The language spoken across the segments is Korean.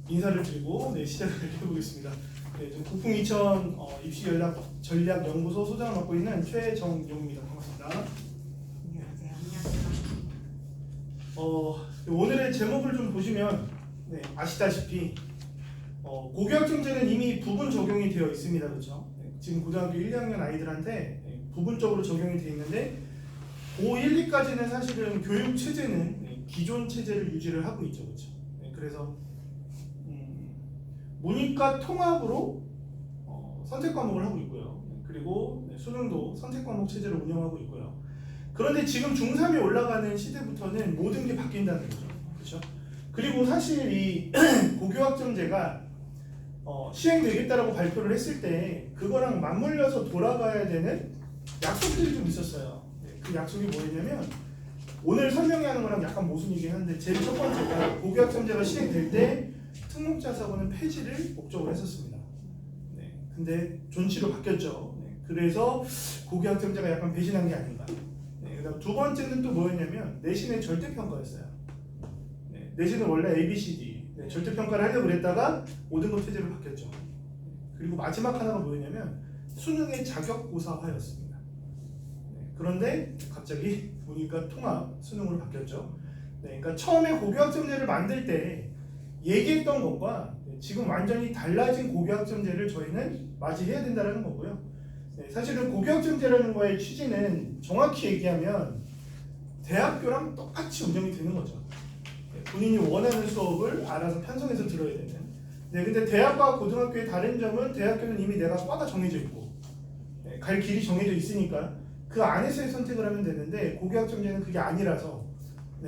인사를 드리고 시작을 해보겠습니다. 좀 국풍 2000 입시 전략 연구소 소장을 맡고 있는 최정용입니다. 반갑습니다. 안녕하세요. 오늘의 제목을 좀 보시면 아시다시피 고교학점제는 이미 부분 적용이 되어 있습니다. 그렇죠? 지금 고등학교 1, 2학년 아이들한테 부분적으로 적용이 되어 있는데 고1, 2까지는 사실은 교육 체제는 기존 체제를 유지를 하고 있죠. 그렇죠? 그래서 문이과 통합으로 선택 과목을 하고 있고요. 그리고 수능도 선택 과목 체제를 운영하고 있고요. 그런데 지금 중3이 올라가는 시대부터는 모든 게 바뀐다는 거죠. 그렇죠? 그리고 사실 이 고교학점제가 시행되겠다라고 발표를 했을 때 그거랑 맞물려서 돌아가야 되는 약속들이 좀 있었어요. 그 약속이 뭐였냐면 오늘 설명하는 거랑 약간 모순이긴 한데 제일 첫 번째가 고교학점제가 시행될 때 특목자 사고는 폐지를 목적으로 했었습니다. 근데 존치로 바뀌었죠. 그래서 고교학점제가 약간 배신한 게 아닌가. 그다음 두 번째는 또 뭐였냐면 내신의 절대평가였어요. 내신은 원래 ABCD 절대평가를 하려고 그랬다가 5등급 체제로 바뀌었죠. 그리고 마지막 하나가 뭐였냐면 수능의 자격고사화였습니다. 그런데 갑자기 보니까 통합 수능으로 바뀌었죠. 그러니까 처음에 고교학점제를 만들 때 얘기했던 것과 지금 완전히 달라진 고교학점제를 저희는 맞이해야 된다는 거고요. 사실은 고교학점제라는 거의 취지는 정확히 얘기하면 대학교랑 똑같이 운영이 되는 거죠. 본인이 원하는 수업을 알아서 편성해서 들어야 되는. 근데 대학과 고등학교의 다른 점은 대학교는 이미 내가 과가 정해져 있고 갈 길이 정해져 있으니까 그 안에서의 선택을 하면 되는데 고교학점제는 그게 아니라서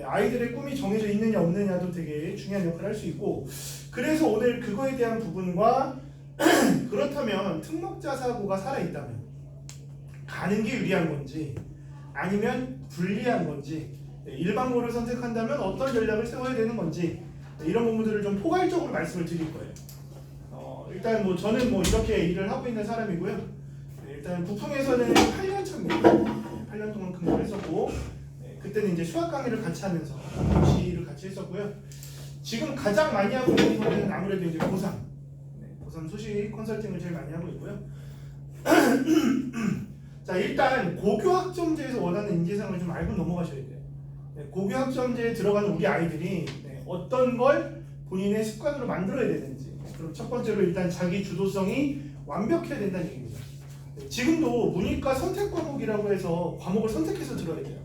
아이들의 꿈이 정해져 있느냐 없느냐도 되게 중요한 역할을 할 수 있고, 그래서 오늘 그거에 대한 부분과 그렇다면 특목자 사고가 살아있다면 가는 게 유리한 건지 아니면 불리한 건지, 일반고를 선택한다면 어떤 전략을 세워야 되는 건지, 이런 부분들을 좀 포괄적으로 말씀을 드릴 거예요. 일단 저는 이렇게 일을 하고 있는 사람이고요. 일단 국풍에서는 8년 차입니다. 8년 동안 근무를 했었고, 그때는 이제 수학 강의를 같이 하면서 입시를 같이 했었고요. 지금 가장 많이 하고 있는 거는 아무래도 이제 고3 수시 컨설팅을 제일 많이 하고 있고요. 자, 일단 고교학점제에서 원하는 인재상을 좀 알고 넘어가셔야 돼요. 고교학점제에 들어가는 우리 아이들이 어떤 걸 본인의 습관으로 만들어야 되는지. 그럼 첫 번째로 일단 자기 주도성이 완벽해야 된다는 얘기입니다. 지금도 문이과 선택 과목이라고 해서 과목을 선택해서 들어야 돼요.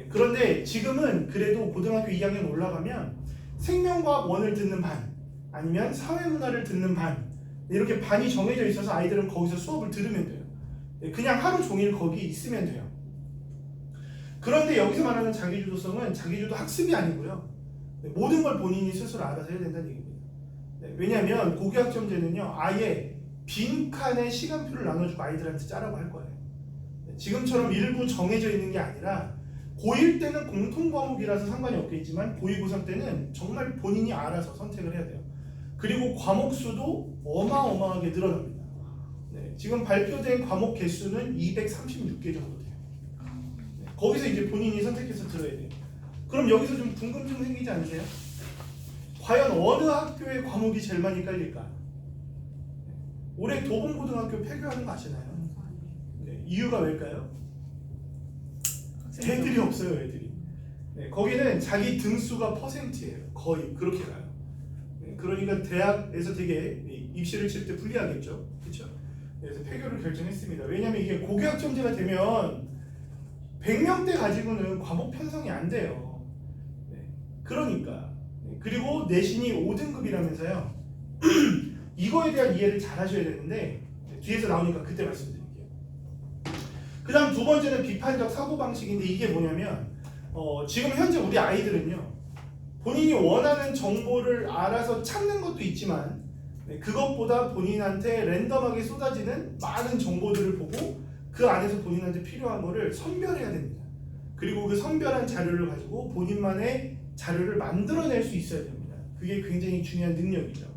그런데 지금은 그래도 고등학교 2학년 올라가면 생명과학 1을 듣는 반, 아니면 사회문화를 듣는 반, 이렇게 반이 정해져 있어서 아이들은 거기서 수업을 들으면 돼요. 그냥 하루 종일 거기 있으면 돼요. 그런데 여기서 말하는 자기주도성은 자기주도 학습이 아니고요. 모든 걸 본인이 스스로 알아서 해야 된다는 얘기입니다. 왜냐하면 고교학점제는요, 아예 빈칸에 시간표를 나눠주고 아이들한테 짜라고 할 거예요. 지금처럼 일부 정해져 있는 게 아니라 고1 때는 공통 과목이라서 상관이 없겠지만 고2, 고3 때는 정말 본인이 알아서 선택을 해야 돼요. 그리고 과목 수도 어마어마하게 늘어납니다. 지금 발표된 과목 개수는 236개 정도 돼요. 거기서 이제 본인이 선택해서 들어야 돼요. 그럼 여기서 좀 궁금증 생기지 않으세요? 과연 어느 학교의 과목이 제일 많이 깔릴까? 올해 도봉고등학교 폐교하는 거 아시나요? 이유가 왜일까요? 애들이 없어요, 애들이. 거기는 자기 등수가 퍼센트예요. 거의 그렇게 가요. 그러니까 대학에서 되게 입시를 칠 때 불리하겠죠, 그렇죠? 그래서 폐교를 결정했습니다. 왜냐하면 이게 고교학점제가 되면 100명대 가지고는 과목 편성이 안 돼요. 그러니까 그리고 내신이 5등급이라면서요. 이거에 대한 이해를 잘 하셔야 되는데 뒤에서 나오니까 그때 말씀드릴게요. 그 다음 두 번째는 비판적 사고방식인데 이게 뭐냐면 지금 현재 우리 아이들은요, 본인이 원하는 정보를 알아서 찾는 것도 있지만 그것보다 본인한테 랜덤하게 쏟아지는 많은 정보들을 보고 그 안에서 본인한테 필요한 거를 선별해야 됩니다. 그리고 그 선별한 자료를 가지고 본인만의 자료를 만들어낼 수 있어야 됩니다. 그게 굉장히 중요한 능력이죠.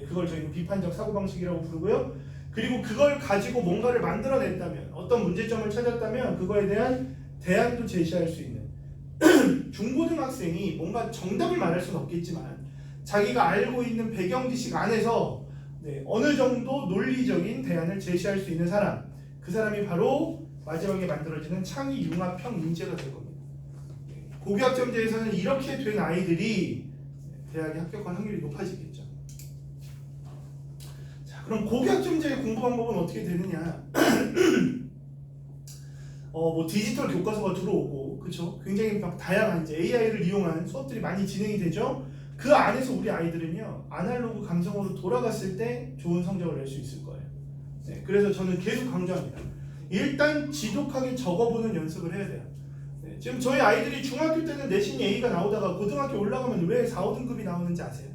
그걸 저희는 비판적 사고방식이라고 부르고요. 그리고 그걸 가지고 뭔가를 만들어냈다면, 어떤 문제점을 찾았다면 그거에 대한 대안도 제시할 수 있는 중고등학생이 뭔가 정답을 말할 수는 없겠지만 자기가 알고 있는 배경 지식 안에서 어느 정도 논리적인 대안을 제시할 수 있는 사람, 그 사람이 바로 마지막에 만들어지는 창의 융합형 인재가 될 겁니다. 고교학점제에서는 이렇게 된 아이들이 대학에 합격할 확률이 높아지겠죠. 자, 그럼 고교학점제의 공부 방법은 어떻게 되느냐? 뭐 디지털 교과서가 들어오고, 그렇죠? 굉장히 막 다양한 이제 AI를 이용한 수업들이 많이 진행이 되죠. 그 안에서 우리 아이들은요, 아날로그 감성으로 돌아갔을 때 좋은 성적을 낼 수 있을 거예요. 그래서 저는 계속 강조합니다. 일단 지독하게 적어보는 연습을 해야 돼요. 지금 저희 아이들이 중학교 때는 내신이 A가 나오다가 고등학교 올라가면 왜 4, 5등급이 나오는지 아세요?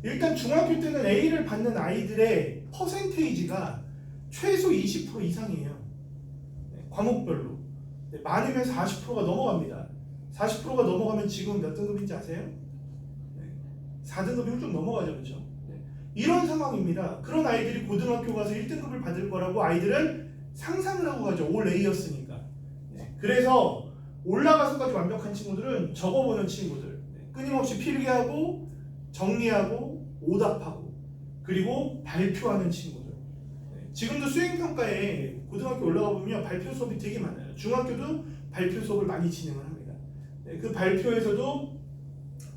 일단 중학교 때는 A를 받는 아이들의 퍼센테이지가 최소 20% 이상이에요. 과목별로. 많으면 40%가 넘어갑니다. 40%가 넘어가면 지금 몇 등급인지 아세요? 4등급이 훌쩍 넘어가죠. 그렇죠? 이런 상황입니다. 그런 아이들이 고등학교 가서 1등급을 받을 거라고 아이들은 상상을 하고 가죠. 올 A였으니까. 그래서 올라가서까지 완벽한 친구들은 적어보는 친구들, 끊임없이 필기하고 정리하고 오답하고 그리고 발표하는 친구들. 지금도 수행평가에 고등학교 올라가 보면 발표 수업이 되게 많아요. 중학교도 발표 수업을 많이 진행을 합니다. 그 발표에서도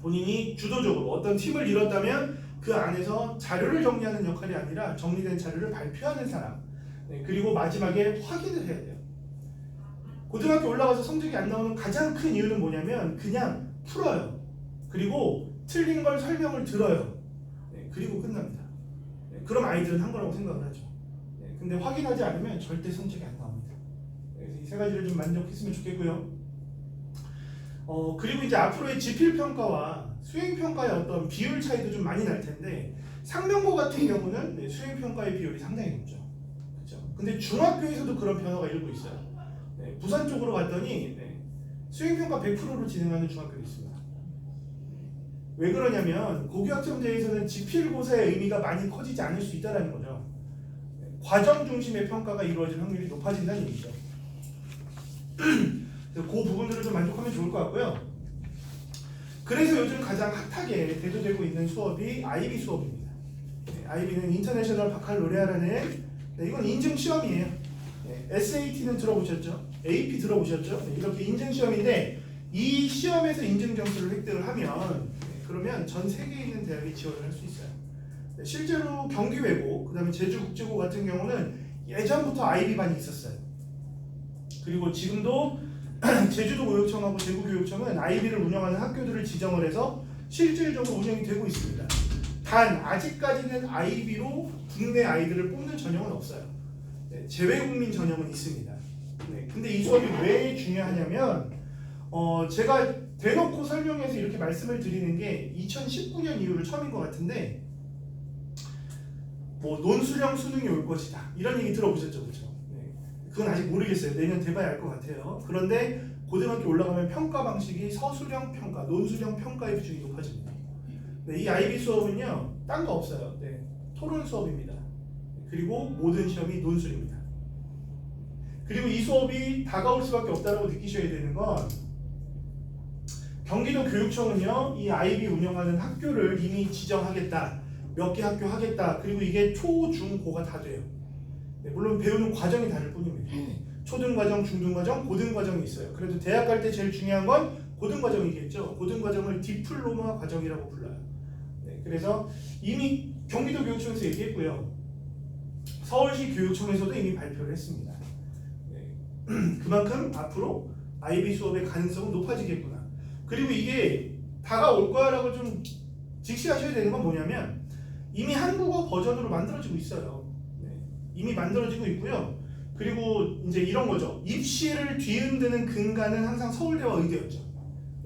본인이 주도적으로 어떤 팀을 이뤘다면 그 안에서 자료를 정리하는 역할이 아니라 정리된 자료를 발표하는 사람, 그리고 마지막에 확인을 해야 돼요. 고등학교 올라가서 성적이 안 나오는 가장 큰 이유는 뭐냐면 그냥 풀어요. 그리고 틀린 걸 설명을 들어요. 그리고 끝납니다. 그럼 아이들은 한 거라고 생각을 하죠. 근데 확인하지 않으면 절대 성적이 안 나옵니다. 그래서 이 세 가지를 좀 만족했으면 좋겠고요. 그리고 이제 앞으로의 지필평가와 수행평가의 어떤 비율 차이도 좀 많이 날 텐데, 상명고 같은 경우는 수행평가의 비율이 상당히 높죠. 그렇죠? 근데 중학교에서도 그런 변화가 일고 있어요. 부산 쪽으로 갔더니 수행평가 100%로 진행하는 중학교가 있습니다. 왜 그러냐면 고교학점제에서는 지필고사의 의미가 많이 커지지 않을 수 있다는 거죠. 과정 중심의 평가가 이루어질 확률이 높아진다는 얘기죠. 그 부분들을 좀 만족하면 좋을 것 같고요. 그래서 요즘 가장 핫하게 대두되고 있는 수업이 IB 수업입니다. IB는 인터내셔널 바칼로레아라는 이건 인증 시험이에요. SAT는 들어보셨죠? AP 들어보셨죠? 이렇게 인증 시험인데 이 시험에서 인증 점수를 획득을 하면 그러면 전 세계에 있는 대학에 지원을 할 수 있어요. 실제로 경기외고, 그다음에 제주국제고 같은 경우는 예전부터 IB반이 있었어요. 그리고 지금도 제주도 교육청하고 대구교육청은 IB를 운영하는 학교들을 지정을 해서 실질적으로 운영이 되고 있습니다. 단 아직까지는 IB로 국내 아이들을 뽑는 전형은 없어요. 재외국민 전형은 있습니다. 근데 이 수업이 왜 중요하냐면 제가 대놓고 설명해서 이렇게 말씀을 드리는 게 2019년 이후로 처음인 것 같은데, 뭐 논술형 수능이 올 것이다 이런 얘기 들어보셨죠, 그렇죠? 그건 아직 모르겠어요. 내년 돼봐야 알 것 같아요. 그런데 고등학교 올라가면 평가 방식이 서술형 평가, 논술형 평가의 비중이 높아집니다. 이 IB 수업은요, 딴 거 없어요. 토론 수업입니다. 그리고 모든 시험이 논술입니다. 그리고 이 수업이 다가올 수밖에 없다고 느끼셔야 되는 건, 경기도 교육청은요, 이 IB 운영하는 학교를 이미 지정하겠다, 몇 개 학교 하겠다, 그리고 이게 초, 중, 고가 다 돼요. 물론 배우는 과정이 다를 뿐입니다. 초등과정, 중등과정, 고등과정이 있어요. 그래도 대학 갈 때 제일 중요한 건 고등과정이겠죠. 고등과정을 디플로마 과정이라고 불러요. 그래서 이미 경기도 교육청에서 얘기했고요. 서울시 교육청에서도 이미 발표를 했습니다. 그만큼 앞으로 IB 수업의 가능성은 높아지겠구나. 그리고 이게 다가올 거야라고 좀 직시하셔야 되는 건 뭐냐면, 이미 한국어 버전으로 만들어지고 있어요. 이미 만들어지고 있고요. 그리고 이제 이런 거죠. 입시를 뒤흔드는 근간은 항상 서울대와 의대였죠.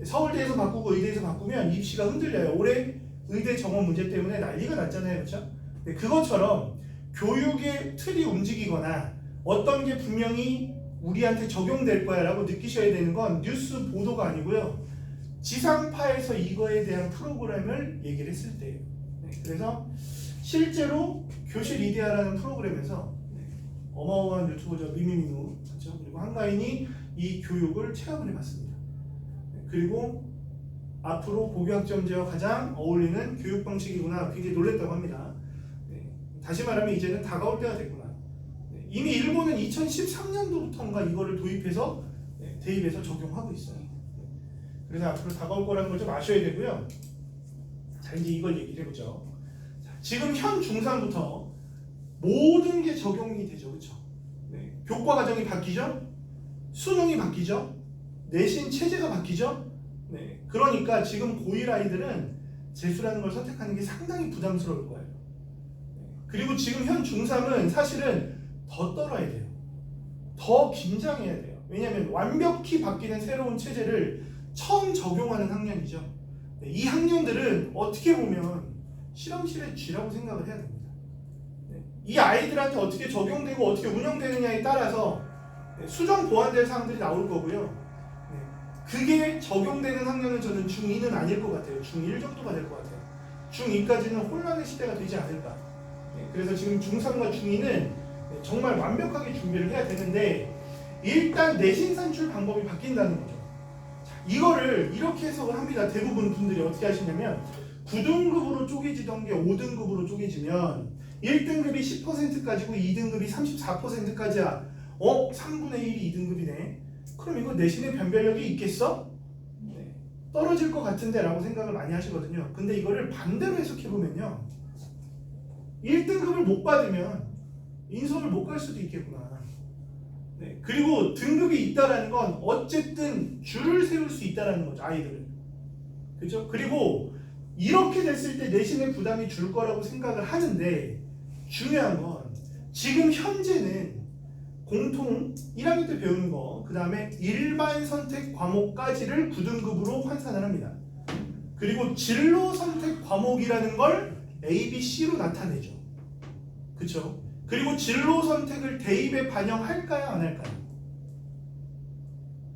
서울대에서 바꾸고 의대에서 바꾸면 입시가 흔들려요. 올해 의대 정원 문제 때문에 난리가 났잖아요. 그렇죠? 그것처럼 교육의 틀이 움직이거나 어떤 게 분명히 우리한테 적용될 거야 라고 느끼셔야 되는 건 뉴스 보도가 아니고요. 지상파에서 이거에 대한 프로그램을 얘기를 했을 때예요. 그래서 실제로 교실 이데아라는 프로그램에서 어마어마한 유튜버죠. 미미미누, 그렇죠? 그리고 한가인이 이 교육을 체험을 해봤습니다. 그리고 앞으로 고교학점제와 가장 어울리는 교육 방식이구나 굉장히 놀랬다고 합니다. 네. 다시 말하면 이제는 다가올 때가 됐구나. 네. 이미 일본은 2013년도부터인가 이거를 도입해서 대입해서 적용하고 있어요. 그래서 앞으로 다가올 거라는 걸 좀 아셔야 되고요. 자, 이제 이걸 얘기를 해보죠. 자, 지금 현 중3부터 모든 게 적용이 되죠. 그렇죠? 네. 교과 과정이 바뀌죠? 수능이 바뀌죠? 내신 체제가 바뀌죠? 네. 그러니까 지금 고1 아이들은 재수라는 걸 선택하는 게 상당히 부담스러울 거예요. 네. 그리고 지금 현 중3은 사실은 더 떨어야 돼요. 더 긴장해야 돼요. 왜냐하면 완벽히 바뀌는 새로운 체제를 처음 적용하는 학년이죠. 네. 이 학년들은 어떻게 보면 실험실의 쥐라고 생각을 해야 됩니다. 네. 이 아이들한테 어떻게 적용되고 어떻게 운영되느냐에 따라서 수정 보완될 사항들이 나올 거고요. 그게 적용되는 학년은 저는 중2는 아닐 것 같아요. 중1 정도가 될 것 같아요. 중2까지는 혼란의 시대가 되지 않을까. 그래서 지금 중3과 중2는 정말 완벽하게 준비를 해야 되는데 일단 내신 산출 방법이 바뀐다는 거죠. 자, 이거를 이렇게 해석을 합니다. 대부분 분들이 어떻게 하시냐면 9등급으로 쪼개지던 게 5등급으로 쪼개지면 1등급이 10%까지고 2등급이 34%까지야. 3분의 1이 2등급이네. 그럼 이거 내신의 변별력이 있겠어? 네. 떨어질 것 같은데 라고 생각을 많이 하시거든요. 근데 이거를 반대로 해석해보면요. 1등급을 못 받으면 인서울 못 갈 수도 있겠구나. 네. 그리고 등급이 있다라는 건 어쨌든 줄을 세울 수 있다라는 거죠. 아이들은. 그죠? 그리고 이렇게 됐을 때 내신의 부담이 줄 거라고 생각을 하는데 중요한 건 지금 현재는 공통 1학년 때 배우는 거, 그 다음에 일반 선택 과목까지를 9등급으로 환산을 합니다. 그리고 진로 선택 과목이라는 걸 A, B, C로 나타내죠. 그쵸? 그리고 진로 선택을 대입에 반영할까요? 안 할까요?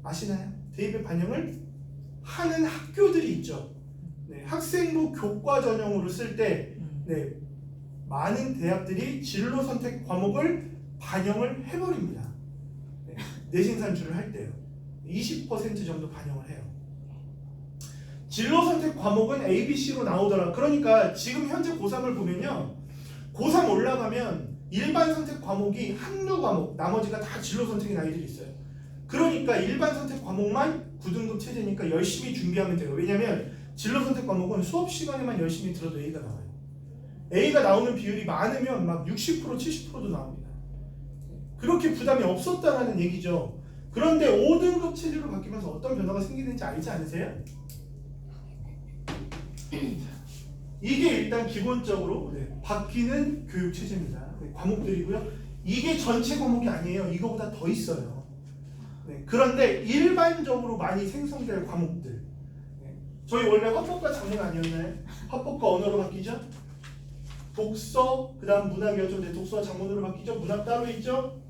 아시나요? 대입에 반영을 하는 학교들이 있죠. 네, 학생부 교과 전형으로 쓸 때 많은 대학들이 진로 선택 과목을 반영을 해버립니다. 네, 내신 산출을 할 때요. 20% 정도 반영을 해요. 진로 선택 과목은 A, B, C로 나오더라. 그러니까 지금 현재 고3을 보면요. 고3 올라가면 일반 선택 과목이 한두 과목, 나머지가 다 진로 선택인 아이들이 있어요. 그러니까 일반 선택 과목만 9등급 체제니까 열심히 준비하면 돼요. 왜냐면 진로 선택 과목은 수업 시간에만 열심히 들어도 A가 나와요. A가 나오는 비율이 많으면 막 60%, 70%도 나옵니다. 그렇게 부담이 없었다라는 얘기죠. 그런데 5등급 체제로 바뀌면서 어떤 변화가 생기는지 알지 않으세요? 이게 일단 기본적으로 바뀌는 교육 체제입니다. 과목들이고요. 이게 전체 과목이 아니에요. 이거보다 더 있어요. 그런데 일반적으로 많이 생성될 과목들. 저희 원래 화법과 작문 아니었나요? 화법과 언어로 바뀌죠? 독서, 그 다음 문학이었죠. 독서와 작문으로 바뀌죠. 문학 따로 있죠.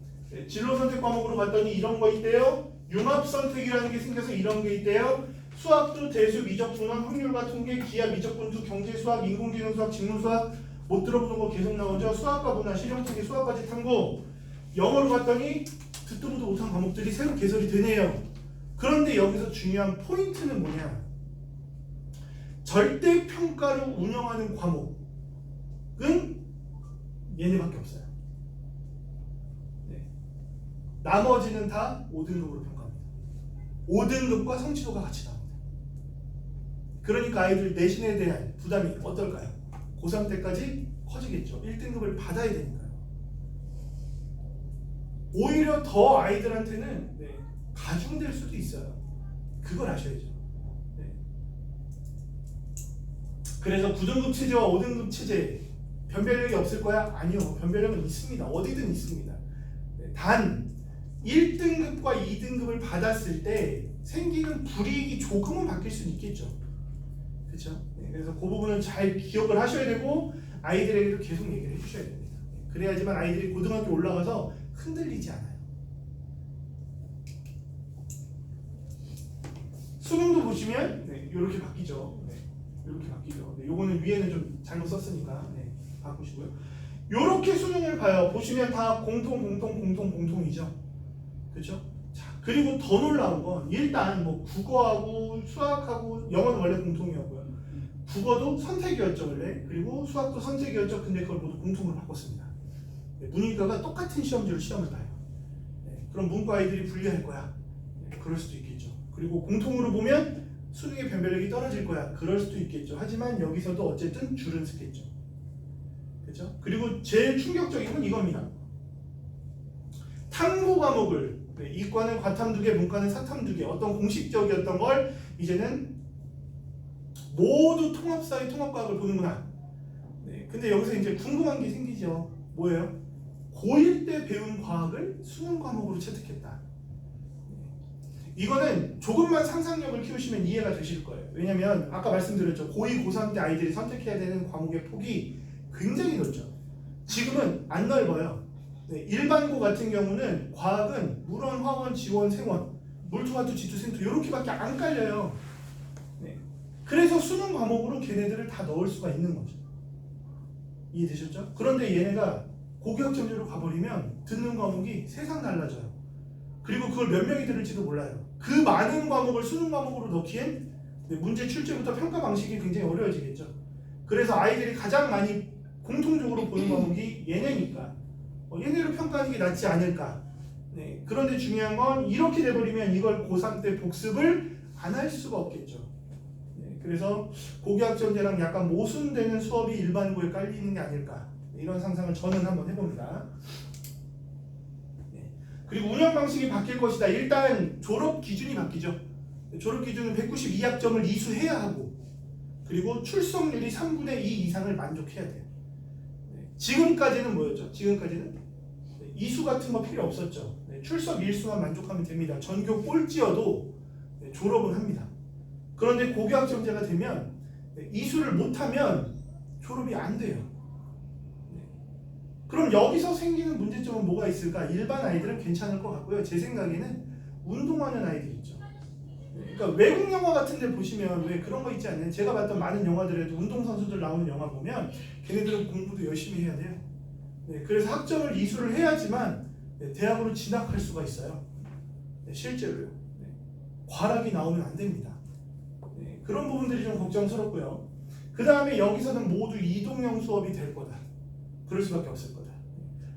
진로 선택 과목으로 봤더니 이런 거 있대요. 융합 선택이라는 게 생겨서 이런 게 있대요. 수학도 대수, 미적 분원, 확률과 통계, 기하, 미적 분투, 경제 수학, 인공지능 수학, 직문 수학 못 들어보는 거 계속 나오죠. 수학과 문화, 실용 통계, 수학까지 탐구. 영어로 봤더니 듣도 보도 못한 과목들이 새로 개설이 되네요. 그런데 여기서 중요한 포인트는 뭐냐? 절대 평가를 운영하는 과목은 얘네밖에 없어요. 나머지는 다 5등급으로 평가합니다. 5등급과 성취도가 같이 나옵니다. 그러니까 아이들 내신에 대한 부담이 어떨까요? 고3 때까지 커지겠죠. 1등급을 받아야 되니까요. 오히려 더 아이들한테는 가중될 수도 있어요. 그걸 아셔야죠. 그래서 9등급 체제와 5등급 체제 변별력이 없을 거야? 아니요. 변별력은 있습니다. 어디든 있습니다. 단 1등급과 2등급을 받았을 때 생기는 불이익이 조금은 바뀔 수는 있겠죠. 그렇죠? 그래서 그 부분은 잘 기억을 하셔야 되고 아이들에게도 계속 얘기를 해주셔야 됩니다. 그래야지만 아이들이 고등학교 올라가서 흔들리지 않아요. 수능도 보시면 이렇게 바뀌죠. 이렇게 바뀌죠. 요거는 위에는 좀 잘못 썼으니까 바꾸시고요. 요렇게 수능을 봐요. 보시면 다 공통이죠. 그렇죠? 자, 그리고 더 놀라운 건 일단 뭐 국어하고 수학하고 영어는 원래 공통 국어도 선택이었죠 원래. 그리고 수학도 선택이었죠. 근데 그걸 모두 공통으로 바꿨습니다. 문이과가 똑같은 시험지로 시험을 봐요. 그럼 문과 아이들이 불리할 거야. 그럴 수도 있겠죠. 그리고 공통으로 보면 수능의 변별력이 떨어질 거야. 그럴 수도 있겠죠. 하지만 여기서도 어쨌든 줄은 서겠죠. 그렇죠? 그리고 제일 충격적인 건 이겁니다. 탐구 과목을 이과는 과탐 2개, 문과는 사탐 2개 어떤 공식적이었던 걸 이제는 모두 통합사회 통합과학을 보는구나. 근데 여기서 이제 궁금한 게 생기죠. 뭐예요? 고1 때 배운 과학을 수능 과목으로 채택했다. 이거는 조금만 상상력을 키우시면 이해가 되실 거예요. 왜냐면 아까 말씀드렸죠. 고2, 고3 때 아이들이 선택해야 되는 과목의 폭이 굉장히 넓죠. 지금은 안 넓어요. 일반고 같은 경우는 과학은 물원, 화원, 지원, 생원, 물투화투, 지투, 생투 이렇게밖에 안 깔려요. 그래서 수능 과목으로 걔네들을 다 넣을 수가 있는 거죠. 이해되셨죠? 그런데 얘네가 고교학점제로 가버리면 듣는 과목이 세상 달라져요. 그리고 그걸 몇 명이 들을지도 몰라요. 그 많은 과목을 수능 과목으로 넣기엔 문제 출제부터 평가 방식이 굉장히 어려워지겠죠. 그래서 아이들이 가장 많이 공통적으로 보는 과목이 얘네니까 얘네로 평가하는 게 낫지 않을까. 그런데 중요한 건 이렇게 돼버리면 이걸 고3 때 복습을 안 할 수가 없겠죠. 그래서 고교학점제랑 약간 모순되는 수업이 일반고에 깔리는 게 아닐까. 이런 상상을 저는 한번 해봅니다. 그리고 운영 방식이 바뀔 것이다. 일단 졸업 기준이 바뀌죠. 졸업 기준은 192학점을 이수해야 하고 그리고 출석률이 3분의 2 이상을 만족해야 돼요. 지금까지는 뭐였죠? 지금까지는 이수 같은 거 필요 없었죠. 출석 일수만 만족하면 됩니다. 전교 꼴찌여도 졸업은 합니다. 그런데 고교학점제가 되면 이수를 못하면 졸업이 안 돼요. 그럼 여기서 생기는 문제점은 뭐가 있을까? 일반 아이들은 괜찮을 것 같고요. 제 생각에는 운동하는 아이들 있죠. 그러니까 외국 영화 같은 데 보시면 왜 그런 거 있지 않나요? 제가 봤던 많은 영화들에도 운동선수들 나오는 영화 보면 걔네들은 공부도 열심히 해야 돼요. 그래서 학점을 이수를 해야지만 대학으로 진학할 수가 있어요. 실제로요. 과락이 나오면 안 됩니다. 그런 부분들이 좀 걱정스럽고요. 그 다음에 여기서는 모두 이동형 수업이 될 거다. 그럴 수밖에 없을 거다.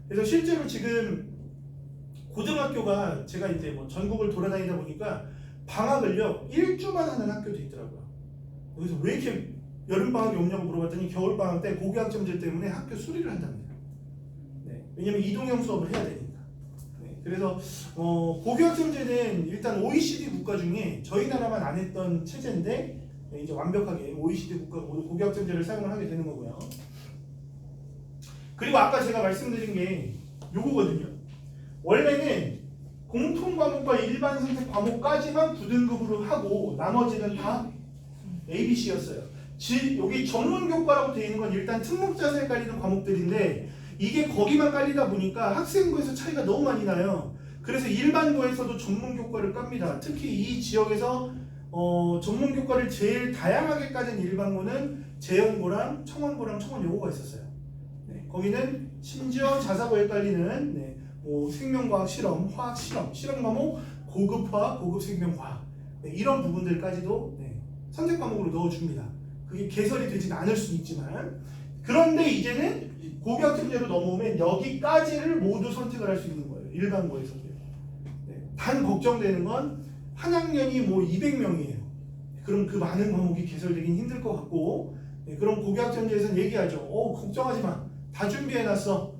그래서 실제로 지금 고등학교가 제가 이제 뭐 전국을 돌아다니다 보니까 방학을요 1주만 하는 학교도 있더라고요. 그래서 왜 이렇게 여름방학이 없냐고 물어봤더니 겨울방학 때 고교학점제 때문에 학교 수리를 한답니다. 왜냐면 이동형 수업을 해야 되니까. 그래서 고교학점제는 일단 OECD 국가 중에 저희 나라만 안 했던 체제인데 이제 완벽하게 OECD 국가가 모두 고교학점제를 사용을 하게 되는 거고요. 그리고 아까 제가 말씀드린 게 요거거든요. 원래는 공통 과목과 일반 선택 과목까지만 9등급으로 하고 나머지는 다 ABC였어요. 여기 전문 교과라고 되어 있는 건 일단 특목자세에 깔리는 과목들인데 이게 거기만 깔리다 보니까 학생부에서 차이가 너무 많이 나요. 그래서 일반고에서도 전문 교과를 깝니다. 특히 이 지역에서 전문 교과를 제일 다양하게 까는 일반고는 재연고랑 청원고랑 청원여고가 있었어요. 거기는 심지어 자사고에 깔리는 뭐 생명과학 실험, 화학 실험, 실험 과목, 고급 화학, 고급 생명과학 이런 부분들까지도 선택 과목으로 넣어줍니다. 그게 개설이 되진 않을 수 있지만 그런데 이제는 고교학점제로 넘어오면 여기까지를 모두 선택을 할 수 있는 거예요. 일반고에서도. 단 걱정되는 건 한 학년이 뭐 200명이에요. 그럼 그 많은 과목이 개설되긴 힘들 것 같고 그럼 고교학점제에서는 얘기하죠. 걱정하지 마. 다 준비해놨어.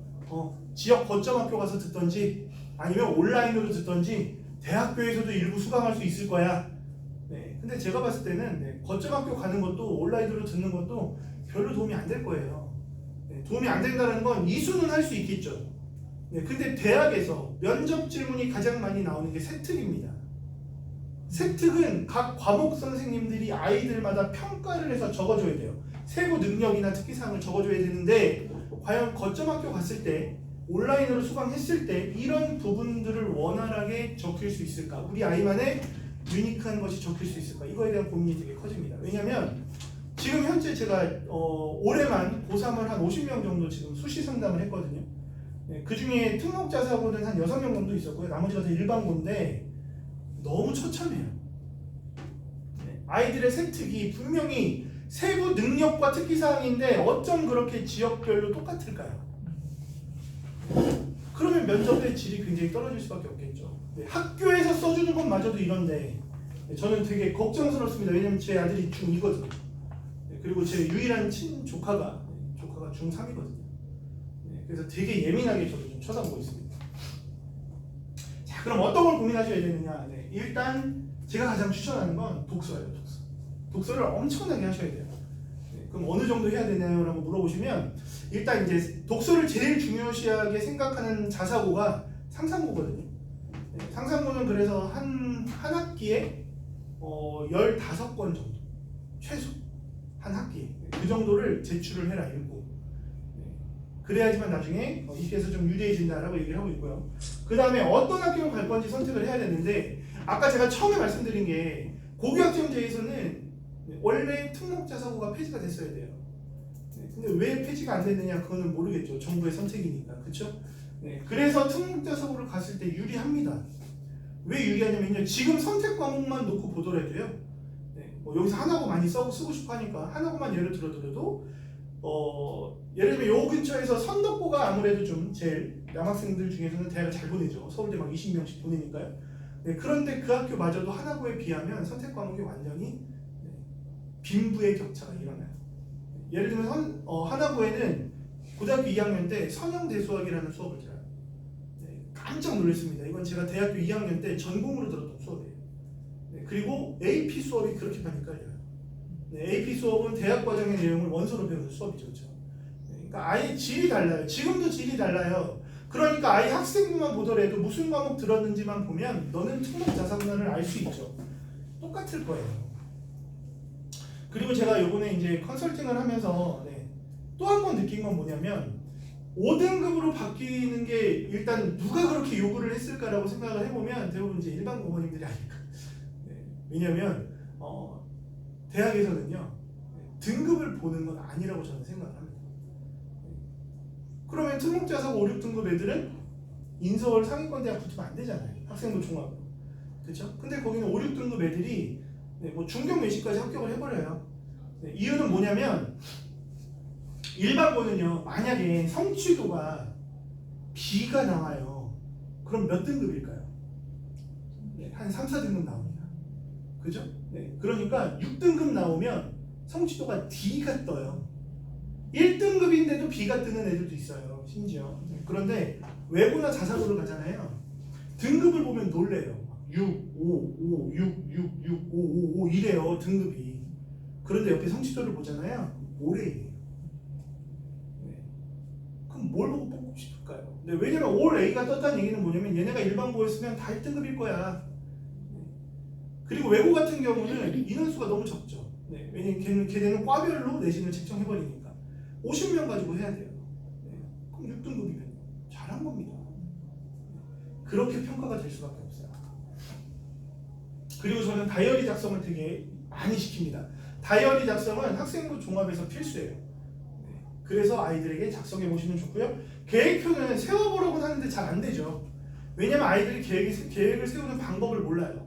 지역 거점 학교 가서 듣던지 아니면 온라인으로 듣던지 대학교에서도 일부 수강할 수 있을 거야. 근데 제가 봤을 때는 거점 학교 가는 것도 온라인으로 듣는 것도 별로 도움이 안 될 거예요. 도움이 안 된다는 건 이수는 할 수 있겠죠. 근데 대학에서 면접 질문이 가장 많이 나오는 게 세특입니다. 세특은 각 과목 선생님들이 아이들마다 평가를 해서 적어줘야 돼요. 세부 능력이나 특기사항을 적어줘야 되는데 과연 거점 학교 갔을 때 온라인으로 수강했을 때 이런 부분들을 원활하게 적힐 수 있을까? 우리 아이만의 유니크한 것이 적힐 수 있을까? 이거에 대한 고민이 되게 커집니다. 왜냐면 지금 현재 제가 올해만 고3을 한 50명 정도 지금 수시 상담을 했거든요. 그 중에 특목자사고는 한 6명 정도 있었고요. 나머지가 다 일반고인데 너무 처참해요. 아이들의 세특이 분명히 세부 능력과 특기사항인데 어쩜 그렇게 지역별로 똑같을까요? 그러면 면접의 질이 굉장히 떨어질 수밖에 없겠죠. 네, 학교에서 써주는 것마저도 이런데 저는 되게 걱정스럽습니다. 왜냐면 제 아들이 중2거든요. 그리고 제 유일한 친조카가 중3이거든요. 그래서 되게 예민하게 저도 좀 쳐다보고 있습니다. 자, 그럼 어떤 걸 고민하셔야 되느냐? 일단 제가 가장 추천하는 건 독서예요. 독서를 엄청나게 하셔야 돼요. 그럼 어느 정도 해야 되나요? 라고 물어보시면 일단 이제 독서를 제일 중요시하게 생각하는 자사고가 상상고거든요. 상상고는 그래서 한 학기에 15권 정도 최소 한 학기에 그 정도를 제출을 해라 읽고 그래야지만 나중에 입시에서 좀 유리해진다라고 얘기를 하고 있고요. 그 다음에 어떤 학교를 갈 건지 선택을 해야 되는데 아까 제가 처음에 말씀드린 게 고교학점제에서는 원래 특목자사고가 폐지가 됐어야 돼요. 근데 왜 폐지가 안 됐느냐 그거는 모르겠죠. 정부의 선택이니까. 그렇죠? 그래서 특목자사고를 갔을 때 유리합니다. 왜 유리하냐면요. 지금 선택 과목만 놓고 보더라도요. 뭐 여기서 하나고 많이 쓰고 싶어 하니까 하나고만 예를 들어도 예를 들면 요 근처에서 선덕고가 아무래도 좀 제일 남학생들 중에서는 대학을 잘 보내죠. 서울대 막 20명씩 보내니까요. 그런데 그 학교마저도 하나고에 비하면 선택 과목이 완전히 빈부의 격차가 일어나요. 예를 들면 하나고에는 고등학교 2학년 때 선형대수학이라는 수업을 들어요. 깜짝 놀랐습니다. 이건 제가 대학교 2학년 때 전공으로 들었던 수업이에요. 그리고 AP 수업이 그렇게 많이 깔려요. AP 수업은 대학 과정의 내용을 원서로 배우는 수업이죠. 그렇죠? 그러니까 아예 질이 달라요. 지금도 질이 달라요. 그러니까 아예 학생부만 보더라도 무슨 과목 들었는지만 보면 너는 특목자사고를 알 수 있죠. 똑같을 거예요. 그리고 제가 요번에 이제 컨설팅을 하면서 또 한 번 느낀 건 뭐냐면 5등급으로 바뀌는 게 일단 누가 그렇게 요구를 했을까라고 생각을 해보면 대부분 이제 일반 공무원님들이 아닐까. 왜냐면 대학에서는요 등급을 보는 건 아니라고 저는 생각을 합니다. 그러면 특목자사고 5, 6등급 애들은 인서울 상위권 대학 붙으면 안 되잖아요. 학생부 종합으로. 그렇죠? 근데 거기는 5, 6등급 애들이 뭐 중경 외시까지 합격을 해버려요. 이유는 뭐냐면 일반고는요 만약에 성취도가 B가 나와요. 그럼 몇 등급일까요? 한 3, 4등급 나옵니다. 그죠? 그러니까 6등급 나오면 성취도가 D가 떠요. 1등급인데도 B가 뜨는 애들도 있어요. 심지어. 그런데 외고나 자사고를 가잖아요. 등급을 보면 놀래요. 6, 5, 5, 6, 6, 6, 5, 5, 5 이래요. 등급이. 그런데 옆에 성취도를 보잖아요. 올해예요. 그럼 뭘 보고 뽑고 싶을까요? 왜냐면 올 A가 떴다는 얘기는 뭐냐면 얘네가 일반고였으면 다 1등급일 거야. 그리고 외고 같은 경우는 인원수가 너무 적죠. 왜냐면 걔네는 과별로 내신을 책정해버리니까 50명 가지고 해야 돼요. 그럼 6등급이면 잘한 겁니다. 그렇게 평가가 될 수밖에 없어요. 그리고 저는 다이어리 작성을 되게 많이 시킵니다. 다이어리 작성은 학생부 종합에서 필수예요. 그래서 아이들에게 작성해 보시면 좋고요. 계획표는 세워보려고 하는데 잘 안 되죠. 왜냐면 아이들이 계획을 세우는 방법을 몰라요.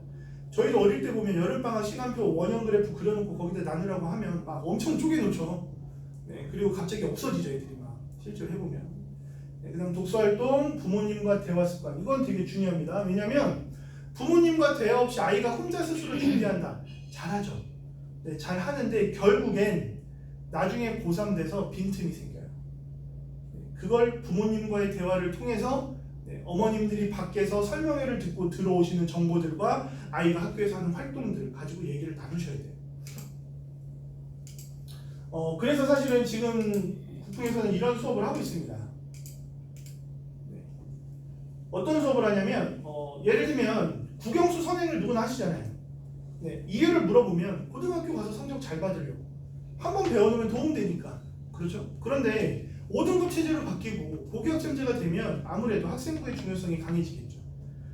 저희도 어릴 때 보면 여름방학 시간표 원형 그래프 그려놓고 거기다 나누라고 하면 막 엄청 쪼개놓죠. 그리고 갑자기 없어지죠. 애들이 막 실제로 해보면. 그 다음 독서활동, 부모님과 대화 습관. 이건 되게 중요합니다. 왜냐면 부모님과 대화 없이 아이가 혼자 스스로 준비한다. 잘하죠. 잘하는데 결국엔 나중에 고3 돼서 빈틈이 생겨요. 그걸 부모님과의 대화를 통해서 어머님들이 밖에서 설명회를 듣고 들어오시는 정보들과 아이가 학교에서 하는 활동들 가지고 얘기를 나누셔야 돼요. 그래서 사실은 지금 국풍에서는 이런 수업을 하고 있습니다. 어떤 수업을 하냐면 예를 들면 국영수 선행을 누구나 하시잖아요. 이유를 물어보면 고등학교 가서 성적 잘 받으려고 한번 배워놓으면 도움되니까. 그렇죠? 그런데 5등급 체제로 바뀌고 고교학점제가 되면 아무래도 학생부의 중요성이 강해지겠죠.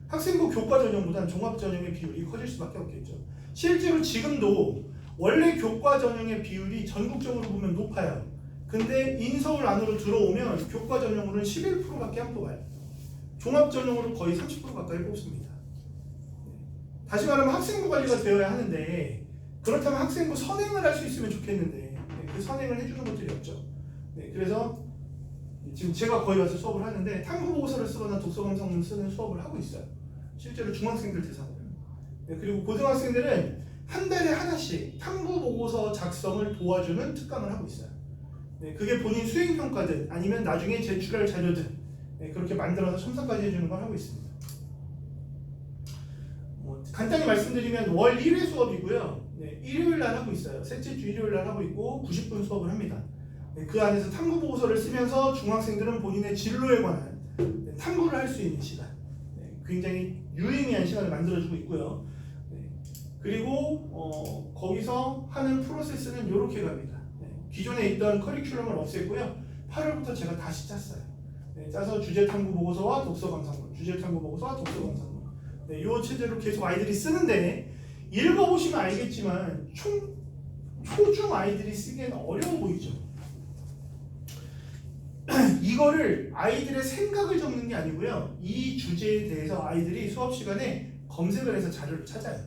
학생부 교과 전형보다는 종합 전형의 비율이 커질 수밖에 없겠죠. 실제로 지금도 원래 교과 전형의 비율이 전국적으로 보면 높아요. 근데 인서울 안으로 들어오면 교과 전형으로는 11%밖에 안 뽑아요. 종합 전형으로 거의 30% 가까이 뽑습니다. 다시 말하면 학생부 관리가 되어야 하는데 그렇다면 학생부 선행을 할 수 있으면 좋겠는데 그 선행을 해주는 것들이 없죠. 그래서 지금 제가 거기 가서 수업을 하는데 탐구 보고서를 쓰거나 독서 감상문을 쓰는 수업을 하고 있어요. 실제로 중학생들 대상으로. 그리고 고등학생들은 한 달에 하나씩 탐구 보고서 작성을 도와주는 특강을 하고 있어요. 그게 본인 수행 평가든 아니면 나중에 제출할 자료든 그렇게 만들어서 첨삭까지 해주는 걸 하고 있습니다. 간단히 말씀드리면 월 1회 수업이고요. 일요일 날 하고 있어요. 셋째 주 일요일 날 하고 있고 90분 수업을 합니다. 그 안에서 탐구 보고서를 쓰면서 중학생들은 본인의 진로에 관한 탐구를 할 수 있는 시간, 굉장히 유의미한 시간을 만들어주고 있고요. 그리고 거기서 하는 프로세스는 이렇게 갑니다. 기존에 있던 커리큘럼을 없앴고요. 8월부터 제가 다시 짰어요. 짜서 주제 탐구 보고서와 독서 감상문, 주제 탐구 보고서와 독서 감상문. 이 체제로 계속 아이들이 쓰는데 읽어보시면 알겠지만 초중 아이들이 쓰기에는 어려워 보이죠. 이거를 아이들의 생각을 적는 게 아니고요. 이 주제에 대해서 아이들이 수업 시간에 검색을 해서 자료를 찾아요.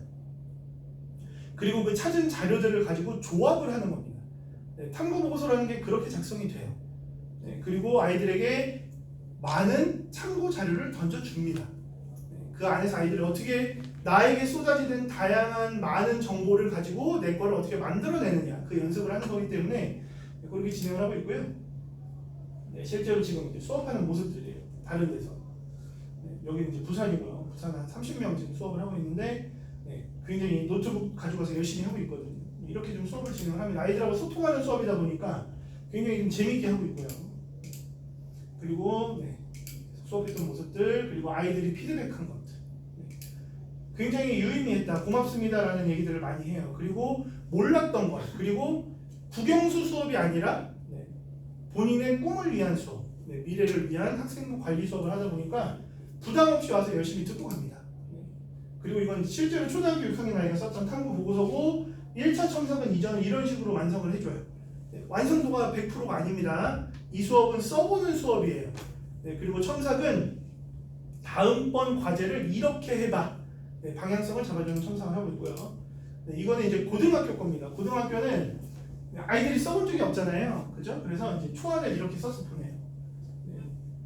그리고 그 찾은 자료들을 가지고 조합을 하는 겁니다. 탐구 보고서라는 게 그렇게 작성이 돼요. 그리고 아이들에게 많은 참고 자료를 던져줍니다. 그 안에서 아이들이 어떻게 나에게 쏟아지는 다양한 많은 정보를 가지고 내 거를 어떻게 만들어내느냐, 그 연습을 하는 거기 때문에 그렇게 진행을 하고 있고요. 실제로 지금 이제 수업하는 모습들이에요. 다른 데서. 여기는 이제 부산이고요. 부산 한 30명 지금 수업을 하고 있는데 굉장히 노트북 가져가서 열심히 하고 있거든요. 이렇게 좀 수업을 진행하면 아이들하고 소통하는 수업이다 보니까 굉장히 좀 재밌게 하고 있고요. 그리고 수업했던 모습들, 그리고 아이들이 피드백한 것들, 굉장히 유의미했다, 고맙습니다라는 얘기들을 많이 해요. 그리고 몰랐던 것, 그리고 국영수 수업이 아니라 본인의 꿈을 위한 수업, 미래를 위한 학생부 관리 수업을 하다 보니까 부담 없이 와서 열심히 듣고 갑니다. 그리고 이건 실제로 초등학교 6학년 아이가 썼던 탐구 보고서고 1차 첨삭은 이전에 이런 식으로 완성을 해줘요. 완성도가 100%가 아닙니다. 이 수업은 써보는 수업이에요. 그리고 첨삭은 다음번 과제를 이렇게 해봐, 방향성을 잡아주는 첨삭을 하고 있고요. 이거는 이제 고등학교 겁니다. 고등학교는 아이들이 써본 적이 없잖아요. 그죠? 그래서 이제 초안을 이렇게 써서 보내요.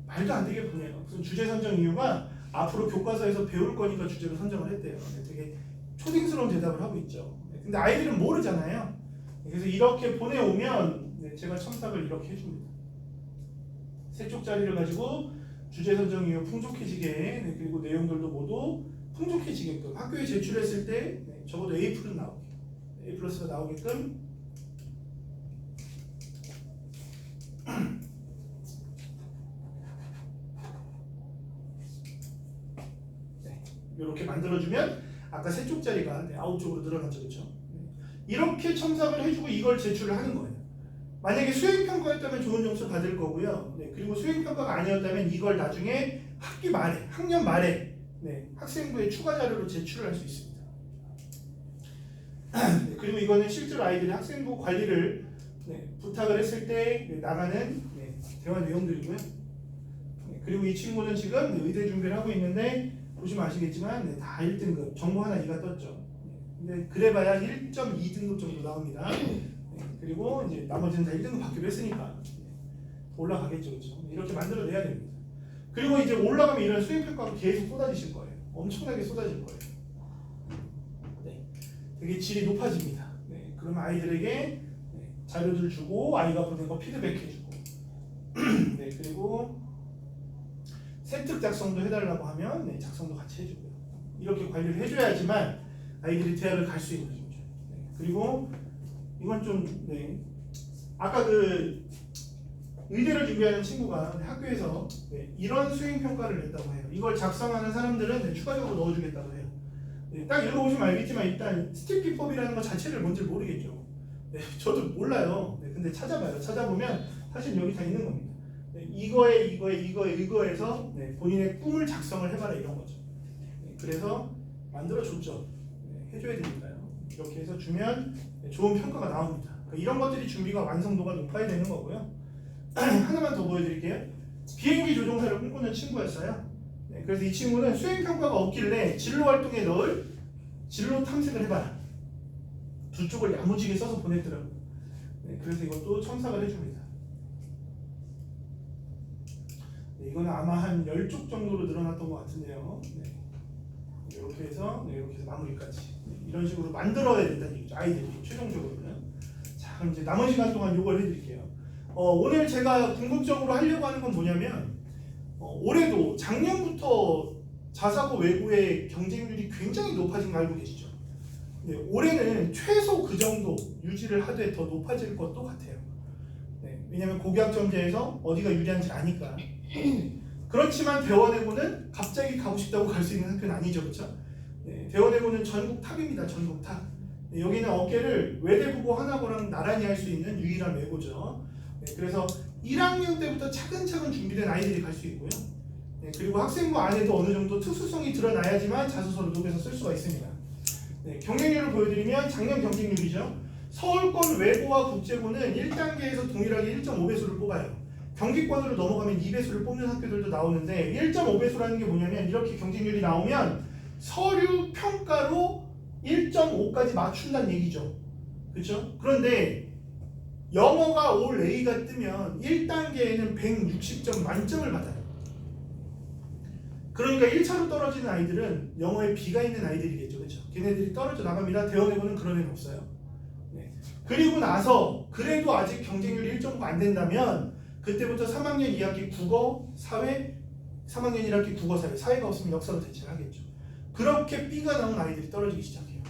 말도 안 되게 보내요. 그래서 주제 선정 이유가 앞으로 교과서에서 배울 거니까 주제로 선정을 했대요. 되게 초딩스러운 대답을 하고 있죠. 근데 아이들은 모르잖아요. 그래서 이렇게 보내오면 제가 첨삭을 이렇게 해줍니다. 세 쪽짜리를 가지고 주제 선정 이후 풍족해지게, 그리고 내용들도 모두 풍족해지게끔 학교에 제출했을 때 적어도 A+ 나오게, A+가 나오게끔 이렇게 만들어주면 아까 세 쪽짜리가 9쪽으로 늘어났죠, 그렇죠? 이렇게 첨삭을 해주고 이걸 제출을 하는 거예요. 만약에 수행평가였다면 좋은 점수를 받을 거고요. 그리고 수행평가가 아니었다면 이걸 나중에 학기 말에, 학년 말에 학생부에 추가 자료로 제출을 할 수 있습니다. 그리고 이거는 실제로 아이들이 학생부 관리를 부탁을 했을 때 나가는 대화 내용들이고요. 그리고 이 친구는 지금 의대 준비를 하고 있는데 보시면 아시겠지만 다 1등급, 정보 하나 2가 떴죠. 근데 그래봐야 1.2등급 정도 나옵니다. 그리고 이제 나머지는 다 1등급 받기로 했으니까 올라가겠죠, 그렇죠? 이렇게 만들어내야 됩니다. 그리고 이제 올라가면 이런 수행평가가 계속 쏟아지실 거예요. 엄청나게 쏟아질 거예요. 되게 질이 높아집니다. 그러면 아이들에게 자료들 주고 아이가 보낸 거 피드백해주고, 그리고 세특 작성도 해달라고 하면 작성도 같이 해주고요. 이렇게 관리를 해줘야지만 아이들이 대학을 갈 수 있는 거죠. 그리고 이건 좀 아까 그 의대를 준비하는 친구가 학교에서 이런 수행 평가를 냈다고 해요. 이걸 작성하는 사람들은 추가적으로 넣어주겠다고 해요. 딱 읽어보시면 알겠지만 일단 스티피법이라는 것 자체를 뭔지 모르겠죠. 저도 몰라요. 근데 찾아봐요. 찾아보면 사실 여기 다 있는 겁니다. 이거에서 본인의 꿈을 작성을 해봐라 이런 거죠. 그래서 만들어줬죠. 해줘야 되니까요. 이렇게 해서 주면 좋은 평가가 나옵니다. 그러니까 이런 것들이 준비가 완성도가 높아야 되는 거고요. 하나만 더 보여드릴게요. 비행기 조종사를 꿈꾸는 친구였어요. 그래서 이 친구는 수행평가가 없길래 진로활동에 넣을 진로 탐색을 해봐라. 두 쪽을 야무지게 써서 보냈더라고요. 네, 그래서 이것도 첨삭을 해줍니다. 네, 이거는 아마 한 10쪽 정도로 늘어났던 것 같은데요. 네. 이렇게 해서 마무리까지 이런 식으로 만들어야 된다는 얘기죠. 아이들이 최종적으로는. 자, 그럼 이제 남은 시간 동안 요걸 해드릴게요. 오늘 제가 궁극적으로 하려고 하는 건 뭐냐면 올해도 작년부터 자사고 외고의 경쟁률이 굉장히 높아진 거 알고 계시죠? 네, 올해는 최소 그 정도 유지를 하되 더 높아질 것도 같아요. 네, 왜냐하면 고교학점제에서 어디가 유리한지 아니까. 그렇지만 대원외고는 갑자기 가고 싶다고 갈 수 있는 학교는 아니죠, 그렇죠? 네, 대원외고는 전국 탑입니다, 전국 탑. 네, 여기는 어깨를 외대부고 하나고랑 나란히 할 수 있는 유일한 외고죠. 네, 그래서 1학년 때부터 차근차근 준비된 아이들이 갈 수 있고요. 네, 그리고 학생부 안에도 어느 정도 특수성이 드러나야지만 자소서를 녹여서 쓸 수가 있습니다. 네, 경쟁률을 보여드리면 작년 경쟁률이죠. 서울권 외고와 국제고는 1단계에서 동일하게 1.5배수를 뽑아요. 경기권으로 넘어가면 2배수를 뽑는 학교들도 나오는데 1.5배수라는 게 뭐냐면 이렇게 경쟁률이 나오면 서류 평가로 1.5까지 맞춘다는 얘기죠. 그렇죠? 그런데 영어가 올 A가 뜨면 1단계에는 160점 만점을 받아요. 그러니까 1차로 떨어지는 아이들은 영어에 B가 있는 아이들이겠죠. 그렇죠? 걔네들이 떨어져 나갑니다. 대원외고는 그런 애는 없어요. 네. 그리고 나서 그래도 아직 경쟁률이 1.5가 안 된다면 그때부터 3학년 2학기 국어, 사회, 3학년 1학기 국어, 사회가 없으면 역사로 대체를 하겠죠. 그렇게 B가 나온 아이들이 떨어지기 시작해요.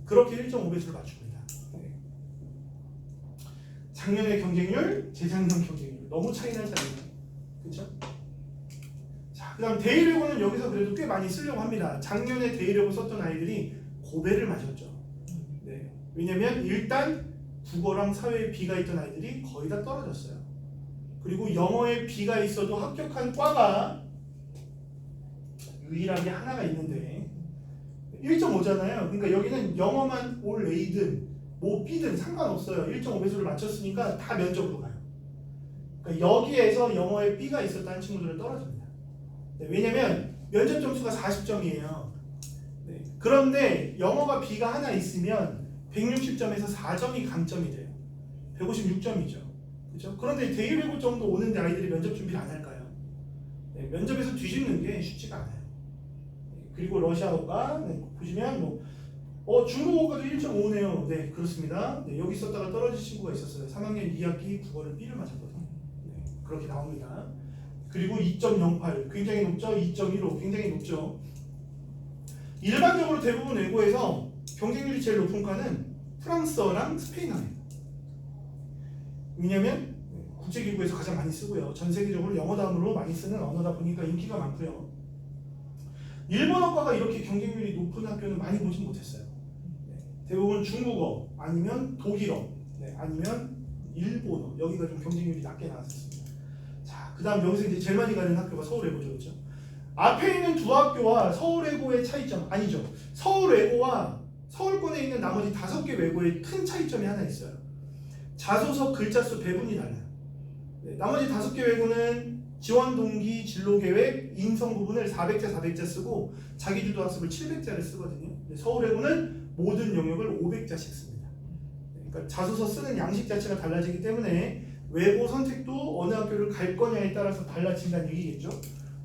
그렇게 1.5배수를 맞춥니다. 네. 작년의 경쟁률, 재작년 경쟁률 너무 차이 나잖아요. 그렇죠? 자, 그다음 대의력은 여기서 그래도 꽤 많이 쓰려고 합니다. 작년에 대의력을 썼던 아이들이 고배를 맞았죠. 네. 왜냐면 일단 국어랑 사회에 B가 있던 아이들이 거의 다 떨어졌어요. 그리고 영어에 B가 있어도 합격한 과가 유일하게 하나가 있는데 1.5잖아요. 그러니까 여기는 영어만 올 A든 뭐 B든 상관없어요. 1.5배수를 맞췄으니까 다 면접으로 가요. 그러니까 여기에서 영어에 B가 있었다는 친구들은 떨어집니다. 네, 왜냐면 면접 점수가 40점이에요. 네, 그런데 영어가 B가 하나 있으면 160점에서 4점이 강점이 돼요. 156점이죠. 그렇죠? 그런데 대의외고 정도 오는데 아이들이 면접 준비를 안 할까요? 네, 면접에서 뒤집는 게 쉽지가 않아요. 네, 그리고 러시아어가 보시면 중국어가도 1.5네요. 네, 그렇습니다. 네, 여기 있었다가 떨어진 친구가 있었어요. 3학년 2학기 국어를 B를 맞았거든요. 네, 그렇게 나옵니다. 그리고 2.08 굉장히 높죠. 2.15 굉장히 높죠. 일반적으로 대부분 외고에서 경쟁률이 제일 높은 과는 프랑스어랑 스페인어예요. 왜냐면 국제기구에서 가장 많이 쓰고요. 전 세계적으로 영어 다음으로 많이 쓰는 언어다 보니까 인기가 많고요. 일본어과가 이렇게 경쟁률이 높은 학교는 많이 보진 못했어요. 네. 대부분 중국어 아니면 독일어 아니면 일본어 여기가 좀 경쟁률이 낮게 나왔습니다. 자, 그 다음 여기서 이제 제일 많이 가는 학교가 서울외고죠. 그렇죠? 앞에 있는 두 학교와 서울외고의 차이점 아니죠. 서울외고와 서울권에 있는 나머지 5개 외고의 큰 차이점이 하나 있어요. 자소서 글자 수 배분이 달라요. 네, 나머지 5개 외고는 지원 동기, 진로 계획, 인성 부분을 400자 400자 쓰고 자기주도 학습을 700자를 쓰거든요. 서울외고는 모든 영역을 500자씩 씁니다. 그러니까 자소서 쓰는 양식 자체가 달라지기 때문에 외고 선택도 어느 학교를 갈 거냐에 따라서 달라진다는 얘기겠죠.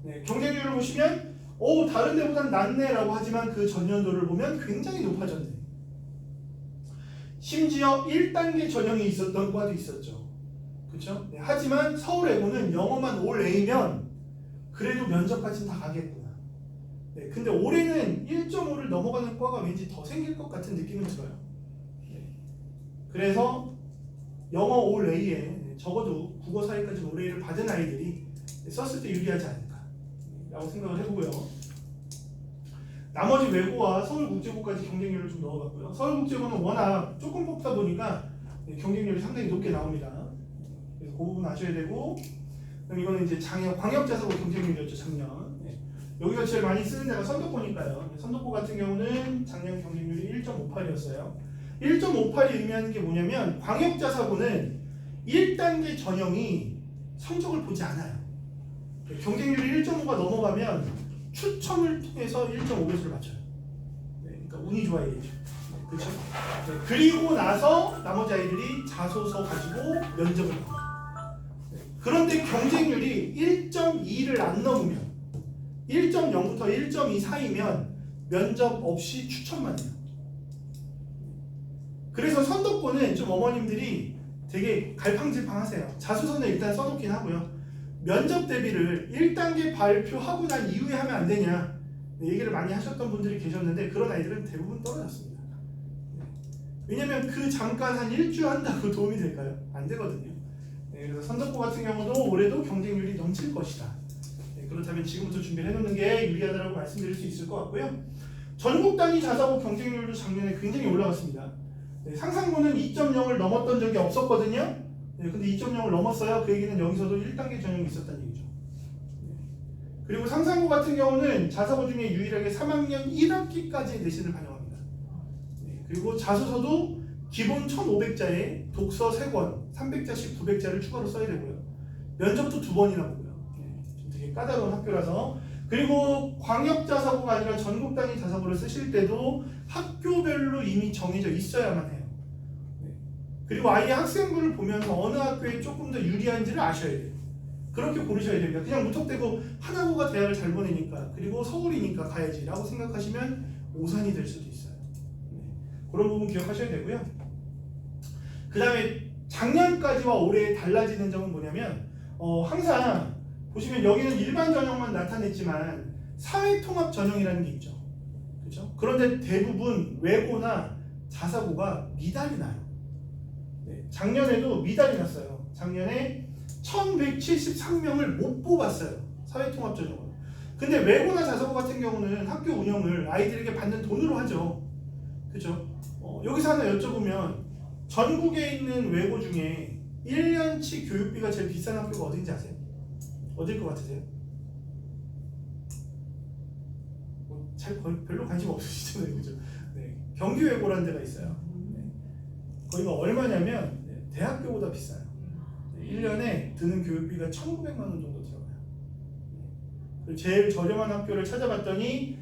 네, 경쟁률을 보시면 다른 데보단 낫네라고 하지만 그 전년도를 보면 굉장히 높아졌네. 심지어 1단계 전형이 있었던 과도 있었죠. 그렇죠? 네, 하지만 서울외고는 영어만 올 A면 그래도 면접까지는 다 가겠구나. 네, 근데 올해는 1.5를 넘어가는 과가 왠지 더 생길 것 같은 느낌은 들어요. 네, 그래서 영어 올 A에 적어도 국어 사회까지 올 A를 받은 아이들이 썼을 때 유리하지 않을까 라고 생각을 해보고요. 나머지 외고와 서울국제고까지 경쟁률을 좀 넣어봤고요. 서울국제고는 워낙 조금 뽑다 보니까 경쟁률이 상당히 높게 나옵니다. 그래서 그 부분 아셔야 되고, 그럼 이거는 이제 광역자사고 경쟁률이었죠, 작년. 네. 여기서 제일 많이 쓰는 데가 선도고니까요. 선도고 같은 경우는 작년 경쟁률이 1.58이었어요. 1.58이 의미하는 게 뭐냐면 광역자사고는 1단계 전형이 성적을 보지 않아요. 경쟁률이 1.5가 넘어가면 추첨을 통해서 1.5배수를 맞춰요. 네, 그러니까 운이 좋아야겠죠. 그렇죠? 네, 그리고 나서 나머지 아이들이 자소서 가지고 면접을 봅니다. 네, 그런데 경쟁률이 1.2를 안 넘으면 1.0부터 1.2 사이면 면접 없이 추천만 해요. 그래서 선도권은 좀 어머님들이 되게 갈팡질팡하세요. 자소서는 일단 써놓긴 하고요. 면접 대비를 1단계 발표하고 난 이후에 하면 안 되냐 얘기를 많이 하셨던 분들이 계셨는데 그런 아이들은 대부분 떨어졌습니다. 왜냐면 그 잠깐 한 일주 한다고 도움이 될까요? 안 되거든요. 그래서 선도권 같은 경우도 올해도 경쟁률이 넘칠 것이다. 그렇다면 지금부터 준비를 해놓는 게 유리하다고 말씀드릴 수 있을 것 같고요. 전국 단위 자사고 경쟁률도 작년에 굉장히 올라갔습니다. 상상고는 2.0을 넘었던 적이 없었거든요. 근데 2.0을 넘었어요. 그 얘기는 여기서도 1단계 전형이 있었다는 얘기죠. 그리고 상상고 같은 경우는 자사고 중에 유일하게 3학년 1학기까지의 내신을 반영합니다. 그리고 자소서도 기본 1,500자에 독서 3권, 300자씩 900자를 추가로 써야 되고요. 면접도 2번이나 보고요. 되게 까다로운 학교라서. 그리고 광역자사고가 아니라 전국 단위 자사고를 쓰실 때도 학교별로 이미 정해져 있어야만 해요. 그리고 아이의 학생부를 보면서 어느 학교에 조금 더 유리한지를 아셔야 돼요. 그렇게 고르셔야 됩니다. 그냥 무턱대고 하나고가 대학을 잘 보내니까 그리고 서울이니까 가야지 라고 생각하시면 오산이 될 수도 있어요. 그런 부분 기억하셔야 되고요. 그 다음에 작년까지와 올해 달라지는 점은 뭐냐면 항상 보시면 여기는 일반 전형만 나타냈지만 사회통합 전형이라는 게 있죠. 그렇죠? 그런데 대부분 외고나 자사고가 미달이 나요. 작년에도 미달이 났어요. 작년에 1173명을 못 뽑았어요. 사회통합 전형으로. 근데 외고나 자사고 같은 경우는 학교 운영을 아이들에게 받는 돈으로 하죠. 그죠? 여기서 하나 여쭤보면 전국에 있는 외고 중에 1년치 교육비가 제일 비싼 학교가 어딘지 아세요? 어딜 것 같으세요? 별로 관심 없으시잖아요. 그죠? 네. 경기외고라는 데가 있어요. 네. 거기가 얼마냐면 대학교보다 비싸요. 1년에 드는 교육비가 1,900만 원 정도 들어가요. 그리고 제일 저렴한 학교를 찾아봤더니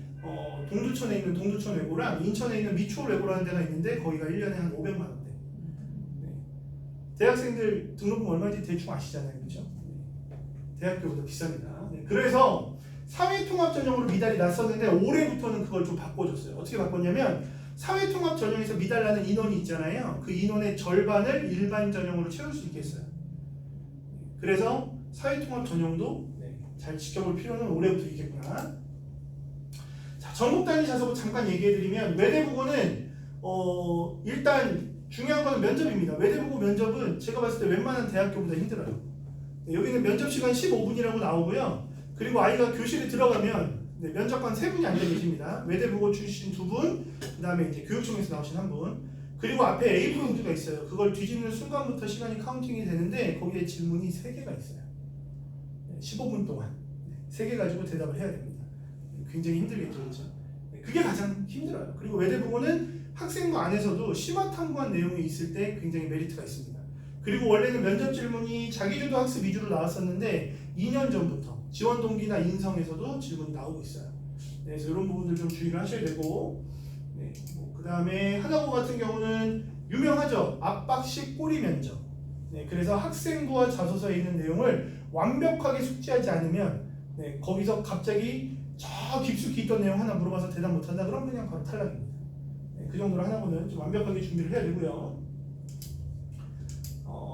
동두천에 있는 동두천 외고랑 인천에 있는 미추홀 외고라는 데가 있는데 거기가 1년에 한 500만 원대. 네. 대학생들 등록금 얼마인지 대충 아시잖아요. 그렇죠? 네. 대학교보다 비쌉니다. 네. 그래서 사회통합 전형으로 미달이 났었는데 올해부터는 그걸 좀 바꿔줬어요. 어떻게 바꿨냐면 사회통합 전형에서 미달나는 인원이 있잖아요. 그 인원의 절반을 일반 전형으로 채울 수 있게 했어요. 그래서 사회통합 전형도 잘 지켜볼 필요는 올해부터 있겠구나. 자, 전국 단위 자사고 잠깐 얘기해드리면 외대부고는 일단 중요한 건 면접입니다. 외대부고 면접은 제가 봤을 때 웬만한 대학교보다 힘들어요. 여기는 면접 시간 15분이라고 나오고요. 그리고 아이가 교실에 들어가면 면접관 3분이 앉아 계십니다. 외대부고 출신 2분, 그 다음에 이제 교육청에서 나오신 1분, 그리고 앞에 A4 용지가 있어요. 그걸 뒤집는 순간부터 시간이 카운팅이 되는데 거기에 질문이 3개가 있어요. 15분 동안 3개 가지고 대답을 해야 됩니다. 굉장히 힘들겠죠, 그렇죠? 그게 가장 힘들어요. 그리고 외대부고는 학생부 안에서도 심화 탐구한 내용이 있을 때 굉장히 메리트가 있습니다. 그리고 원래는 면접 질문이 자기주도 학습 위주로 나왔었는데 2년 전부터 지원 동기나 인성에서도 질문이 나오고 있어요. 네, 그래서 이런 부분들 좀 주의를 하셔야 되고, 네, 그 다음에 하나고 같은 경우는 유명하죠. 압박식 꼬리 면접. 네, 그래서 학생부와 자소서에 있는 내용을 완벽하게 숙지하지 않으면 거기서 갑자기 저 깊숙이 있던 내용 하나 물어봐서 대답 못한다. 그럼 그냥 바로 탈락입니다. 네, 그 정도로 하나고는 좀 완벽하게 준비를 해야 되고요.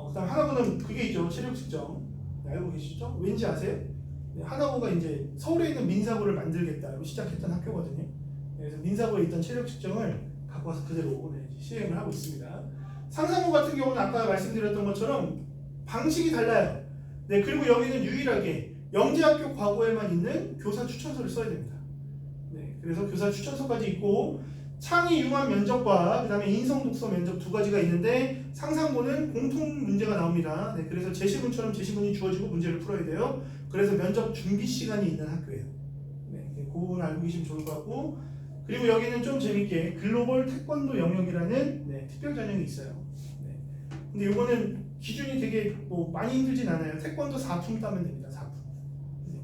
그다음 하나고는 그게 있죠. 체력 측정. 네, 알고 계시죠? 왠지 아세요? 네, 하나고가 이제 서울에 있는 민사고를 만들겠다고 시작했던 학교거든요. 그래서 민사고에 있던 체력 측정을 갖고 와서 그대로 시행을 하고 있습니다. 상상고 같은 경우는 아까 말씀드렸던 것처럼 방식이 달라요. 네, 그리고 여기는 유일하게 영재학교 과거에만 있는 교사 추천서를 써야 됩니다. 네, 그래서 교사 추천서까지 있고 창의 융합 면접과 그 다음에 인성 독서 면접 2가지가 있는데 상상고는 공통 문제가 나옵니다. 네, 그래서 제시문처럼 제시문이 주어지고 문제를 풀어야 돼요. 그래서 면접 준비 시간이 있는 학교예요. 네, 그 부분 알고 계시면 좋을 것 같고, 그리고 여기는 좀 재밌게 글로벌 태권도 영역이라는 특별 전형이 있어요. 네, 근데 이거는 기준이 되게 많이 힘들진 않아요. 태권도 4품 따면 됩니다. 4품. 네,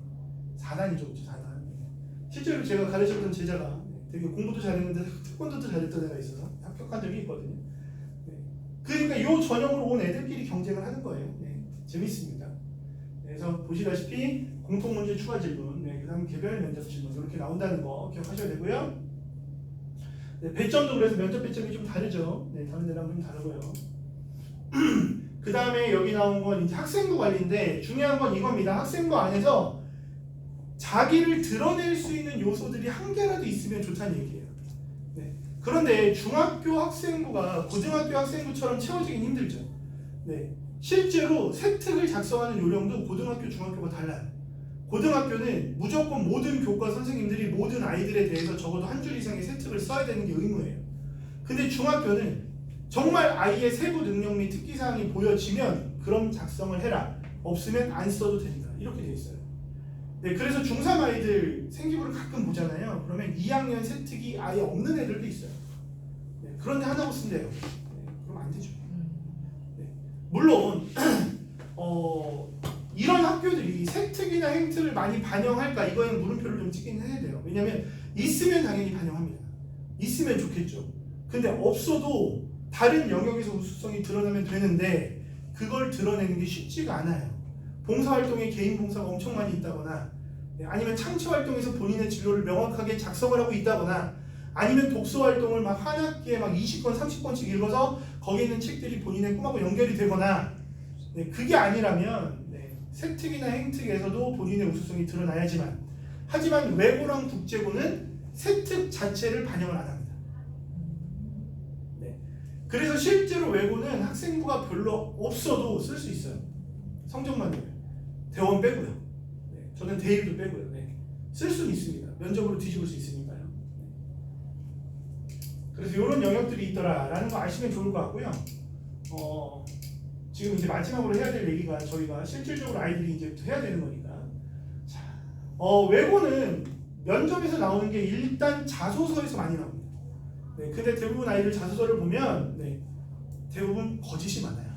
4단이죠, 그렇죠? 4단. 네. 실제로 제가 가르쳤던 제자가 되게 공부도 잘했는데 태권도도 잘했던 애가 있어서 합격한 합격한 적이 있거든요. 네. 그러니까 이 전형으로 온 애들끼리 경쟁을 하는 거예요. 네. 재밌습니다. 그래서 보시다시피 공통문제 추가 질문, 네. 그 다음 개별 면접 질문 이렇게 나온다는 거 기억하셔야 되고요. 네. 배점도 그래서 면접 배점이 좀 다르죠. 네. 다른 데랑 좀 다르고요. 그 다음에 여기 나온 건 이제 학생부 관리인데 중요한 건 이겁니다. 학생부 안에서 자기를 드러낼 수 있는 요소들이 한 개라도 있으면 좋다는 얘기예요. 네. 그런데 중학교 학생부가 고등학교 학생부처럼 채워지긴 힘들죠. 네. 실제로 세특을 작성하는 요령도 고등학교, 중학교가 달라요. 고등학교는 무조건 모든 교과 선생님들이 모든 아이들에 대해서 적어도 한 줄 이상의 세특을 써야 되는 게 의무예요. 근데 중학교는 정말 아이의 세부 능력 및 특기사항이 보여지면 그럼 작성을 해라. 없으면 안 써도 된다. 이렇게 돼 있어요. 네, 그래서 중3 아이들 생기부를 가끔 보잖아요. 그러면 2학년 세특이 아예 없는 애들도 있어요. 네, 그런데 하나고 쓴대요. 네, 그럼 안 되죠. 네, 물론 이런 학교들이 세특이나 행특을 많이 반영할까 이거에는 물음표를 좀 찍긴 해야 돼요. 왜냐하면 있으면 당연히 반영합니다. 있으면 좋겠죠. 근데 없어도 다른 영역에서 우수성이 드러나면 되는데 그걸 드러내는 게 쉽지가 않아요. 봉사활동에 개인 봉사가 엄청 많이 있다거나 아니면 창체활동에서 본인의 진로를 명확하게 작성을 하고 있다거나 아니면 독서활동을 막 한 학기에 막 20권, 30권씩 읽어서 거기에 있는 책들이 본인의 꿈하고 연결이 되거나 그게 아니라면 세특이나 행특에서도 본인의 우수성이 드러나야지만 하지만 외고랑 국제고는 세특 자체를 반영을 안 합니다. 그래서 실제로 외고는 학생부가 별로 없어도 쓸 수 있어요. 성적만 되면. 대원 빼고요. 네. 저는 대일도 빼고요. 네. 쓸 수는 있습니다. 면접으로 뒤집을 수 있으니까요. 그래서 이런 영역들이 있더라라는 거 아시면 좋을 것 같고요. 지금 이제 마지막으로 해야 될 얘기가 저희가 실질적으로 아이들이 이제 해야 되는 거니까. 자, 외고는 면접에서 나오는 게 일단 자소서에서 많이 나옵니다. 네, 근데 대부분 아이들 자소서를 보면 대부분 거짓이 많아요.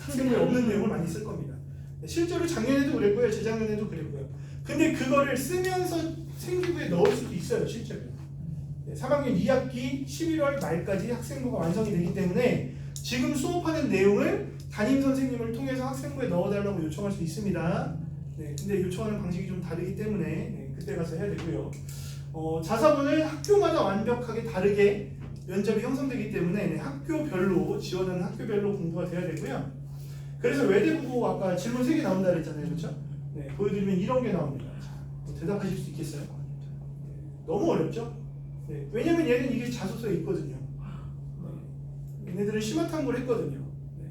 학생부에 없는 내용을 많이 쓸 겁니다. 네, 실제로 작년에도 그랬고요, 재작년에도 그랬고요. 근데 그거를 쓰면서 생기부에 넣을 수도 있어요, 실제로. 네, 3학년 2학기 11월 말까지 학생부가 완성이 되기 때문에 지금 수업하는 내용을 담임 선생님을 통해서 학생부에 넣어달라고 요청할 수 있습니다. 네, 근데 요청하는 방식이 좀 다르기 때문에 그때 가서 해야 되고요. 자사고는 학교마다 완벽하게 다르게 면접이 형성되기 때문에 학교별로 지원하는 학교별로 공부가 돼야 되고요. 그래서 외대국어 아까 질문 3개 나온다 그랬잖아요, 그렇죠? 네, 보여드리면 이런 게 나옵니다. 자, 대답하실 수 있겠어요? 너무 어렵죠? 네, 왜냐면 얘는 이게 자소서에 있거든요. 네, 얘네들은 심화탐구를 했거든요. 네,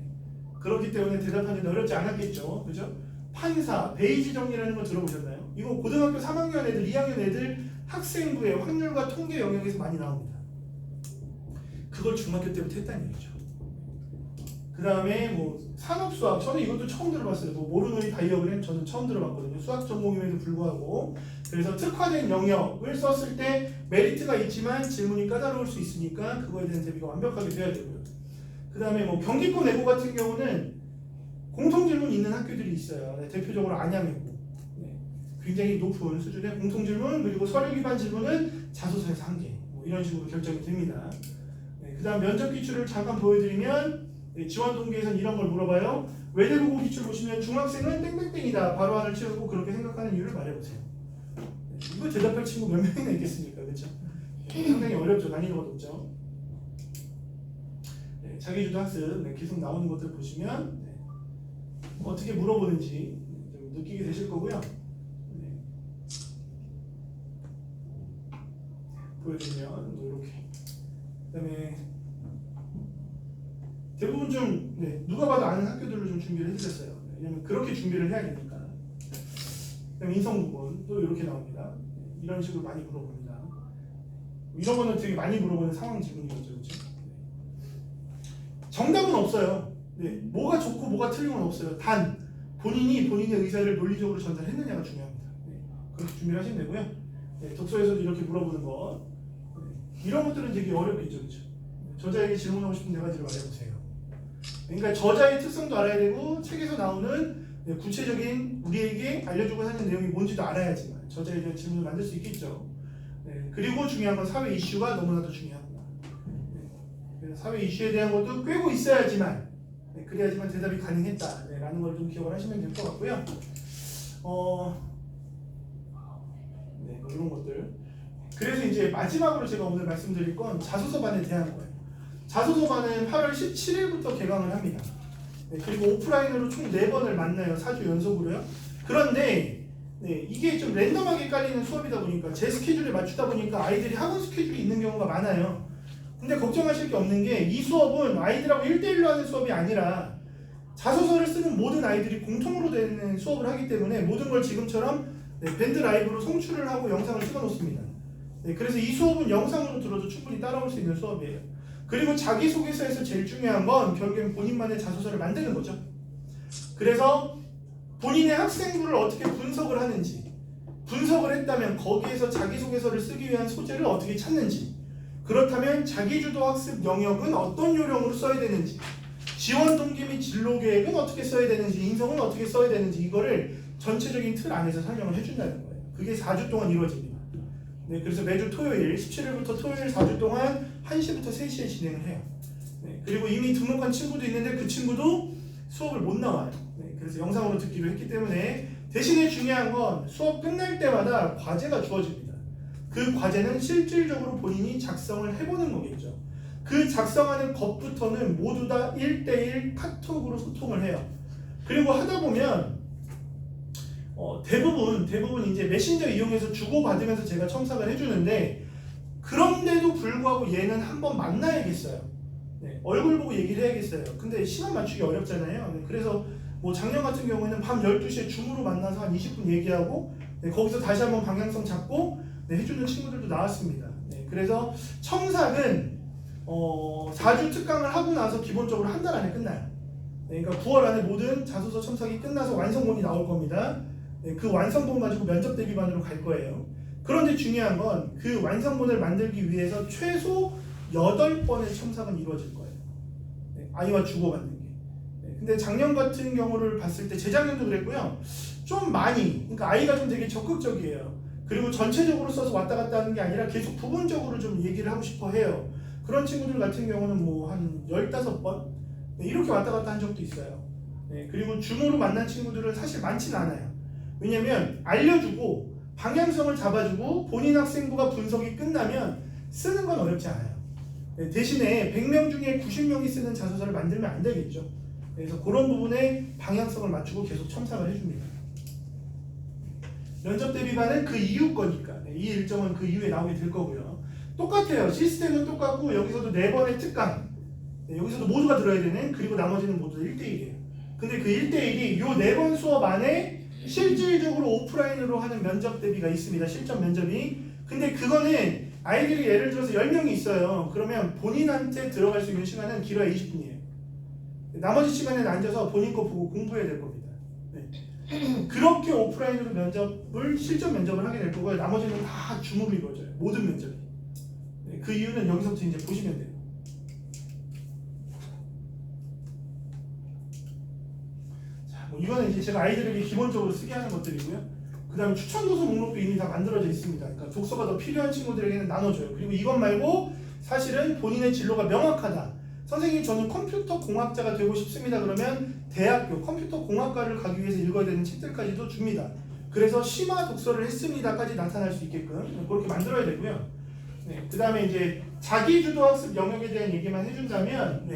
그렇기 때문에 대답하기는 어렵지 않았겠죠, 그렇죠? 판사, 베이지 정리라는 거 들어보셨나요? 이거 고등학교 3학년 애들, 2학년 애들 학생부의 확률과 통계 영역에서 많이 나옵니다. 그걸 중학교 때부터 했다는 얘기죠. 그 다음에 뭐 산업수학, 저는 이것도 처음 들어봤어요. 뭐 모르노이 다이어그램 저는 처음 들어봤거든요. 수학 전공임에도 불구하고. 그래서 특화된 영역을 썼을 때 메리트가 있지만 질문이 까다로울 수 있으니까 그거에 대한 대비가 완벽하게 돼야 되고요. 그 다음에 뭐 경기권 내고 같은 경우는 공통질문 있는 학교들이 있어요. 네, 대표적으로 안양이고. 네, 굉장히 높은 수준의 공통질문, 그리고 서류 기반 질문은 자소서에서 1개. 뭐 이런 식으로 결정이 됩니다. 그 다음 면접 기출을 잠깐 보여드리면 지원 동기에서는 이런 걸 물어봐요. 외대국어 기출 보시면 중학생은 땡땡땡이다. 바로 안을 채우고 그렇게 생각하는 이유를 말해보세요. 이거 대답할 친구 몇 명이나 있겠습니까? 그렇죠? 상당히 어렵죠. 난이도가 높죠. 자기주도 학습 계속 나오는 것들 보시면 어떻게 물어보는지 좀 느끼게 되실 거고요. 보여드리면 이렇게. 그다음에 대부분 좀 누가 봐도 아는 학교들로 좀 준비를 해드렸어요. 왜냐면 그렇게 준비를 해야 되니까. 그다음에 인성 부분 또 이렇게 나옵니다. 이런 식으로 많이 물어봅니다. 이런 거는 되게 많이 물어보는 상황 질문이었죠, 그렇죠? 정답은 없어요. 뭐가 좋고 뭐가 틀린 건 없어요. 단 본인이 본인의 의사를 논리적으로 전달했느냐가 중요합니다. 그렇게 준비를 하시면 되고요. 독서에서도 이렇게 물어보는 것. 이런 것들은 되게 어렵겠죠, 그렇죠? 저자에게 질문하고 싶은 네 가지를 말해보세요. 그러니까 저자의 특성도 알아야 되고 책에서 나오는 구체적인 우리에게 알려주고 하는 내용이 뭔지도 알아야지만 저자에 대한 질문을 만들 수 있겠죠. 그리고 중요한 건 사회 이슈가 너무나도 중요합니다. 사회 이슈에 대한 것도 꿰고 있어야지만 그래야지만 대답이 가능했다라는 걸 좀 기억을 하시면 될 것 같고요. 뭐 이런 것들. 그래서 이제 마지막으로 제가 오늘 말씀드릴 건 자소서반에 대한 거예요. 자소서반은 8월 17일부터 개강을 합니다. 그리고 오프라인으로 총 4번을 만나요. 4주 연속으로요. 그런데 이게 좀 랜덤하게 깔리는 수업이다 보니까 제 스케줄에 맞추다 보니까 아이들이 학원 스케줄이 있는 경우가 많아요. 근데 걱정하실 게 없는 게 이 수업은 아이들하고 1대1로 하는 수업이 아니라 자소서를 쓰는 모든 아이들이 공통으로 되는 수업을 하기 때문에 모든 걸 지금처럼 밴드 라이브로 송출을 하고 영상을 찍어 놓습니다. 그래서 이 수업은 영상으로 들어도 충분히 따라올 수 있는 수업이에요. 그리고 자기소개서에서 제일 중요한 건 결국엔 본인만의 자소서를 만드는 거죠. 그래서 본인의 학생부를 어떻게 분석을 하는지, 분석을 했다면 거기에서 자기소개서를 쓰기 위한 소재를 어떻게 찾는지, 그렇다면 자기주도 학습 영역은 어떤 요령으로 써야 되는지, 지원 동기 및 진로 계획은 어떻게 써야 되는지, 인성은 어떻게 써야 되는지, 이거를 전체적인 틀 안에서 설명을 해준다는 거예요. 그게 4주 동안 이루어집니다. 그래서 매주 토요일 17일부터 토요일 4주 동안 1시부터 3시에 진행을 해요. 그리고 이미 등록한 친구도 있는데 그 친구도 수업을 못 나와요. 그래서 영상으로 듣기로 했기 때문에 대신에 중요한 건 수업 끝날 때마다 과제가 주어집니다. 그 과제는 실질적으로 본인이 작성을 해보는 거겠죠. 그 작성하는 것부터는 모두 다 1대1 카톡으로 소통을 해요. 그리고 하다 보면 대부분 이제 메신저 이용해서 주고받으면서 제가 첨삭을 해주는데, 그런데도 불구하고 얘는 한번 만나야겠어요. 얼굴 보고 얘기를 해야겠어요. 근데 시간 맞추기 어렵잖아요. 그래서 뭐 작년 같은 경우에는 밤 12시에 줌으로 만나서 한 20분 얘기하고 거기서 다시 한번 방향성 잡고 해주는 친구들도 나왔습니다. 그래서 첨삭은 4주 특강을 하고 나서 기본적으로 한 달 안에 끝나요. 그러니까 9월 안에 모든 자소서 첨삭이 끝나서 완성본이 나올 겁니다. 그 완성본 가지고 면접 대비반으로 갈 거예요. 그런데 중요한 건 그 완성본을 만들기 위해서 최소 8번의 첨삭은 이루어질 거예요. 아이와 주고받는 게. 근데 작년 같은 경우를 봤을 때, 재작년도 그랬고요. 좀 많이, 그러니까 아이가 좀 되게 적극적이에요. 그리고 전체적으로 써서 왔다 갔다 하는 게 아니라 계속 부분적으로 좀 얘기를 하고 싶어 해요. 그런 친구들 같은 경우는 뭐 한 15번? 이렇게 왔다 갔다 한 적도 있어요. 그리고 줌으로 만난 친구들은 사실 많지는 않아요. 왜냐면 알려주고 방향성을 잡아주고 본인 학생부가 분석이 끝나면 쓰는 건 어렵지 않아요. 대신에 100명 중에 90명이 쓰는 자소서를 만들면 안 되겠죠. 그래서 그런 부분에 방향성을 맞추고 계속 첨삭을 해줍니다. 면접 대비반은 그 이후 거니까 이 일정은 그 이후에 나오게 될 거고요. 똑같아요. 시스템은 똑같고 여기서도 4번의 특강, 여기서도 모두가 들어야 되는, 그리고 나머지는 모두 1대1이에요. 근데 그 1대1이 요 4번 수업 안에 실질적으로 오프라인으로 하는 면접 대비가 있습니다. 실전 면접이. 근데 그거는 아이들이 예를 들어서 10명이 있어요. 그러면 본인한테 들어갈 수 있는 시간은 길어야 20분이에요. 나머지 시간에는 앉아서 본인 거 보고 공부해야 될 겁니다. 그렇게 오프라인으로 면접을, 실전 면접을 하게 될 거고요. 나머지는 다 줌으로 이루어져요. 모든 면접이. 그 이유는 여기서부터 이제 보시면 돼요. 자, 뭐 이거는 이제 제가 아이들에게 기본적으로 쓰게 하는 것들이고요. 그 다음에 추천 도서 목록도 이미 다 만들어져 있습니다. 그러니까 독서가 더 필요한 친구들에게는 나눠줘요. 그리고 이것 말고 사실은 본인의 진로가 명확하다. 선생님, 저는 컴퓨터 공학자가 되고 싶습니다. 그러면 대학교 컴퓨터 공학과를 가기 위해서 읽어야 되는 책들까지도 줍니다. 그래서 심화 독서를 했습니다까지 나타날 수 있게끔 그렇게 만들어야 되고요. 그 다음에 이제 자기주도 학습 영역에 대한 얘기만 해준다면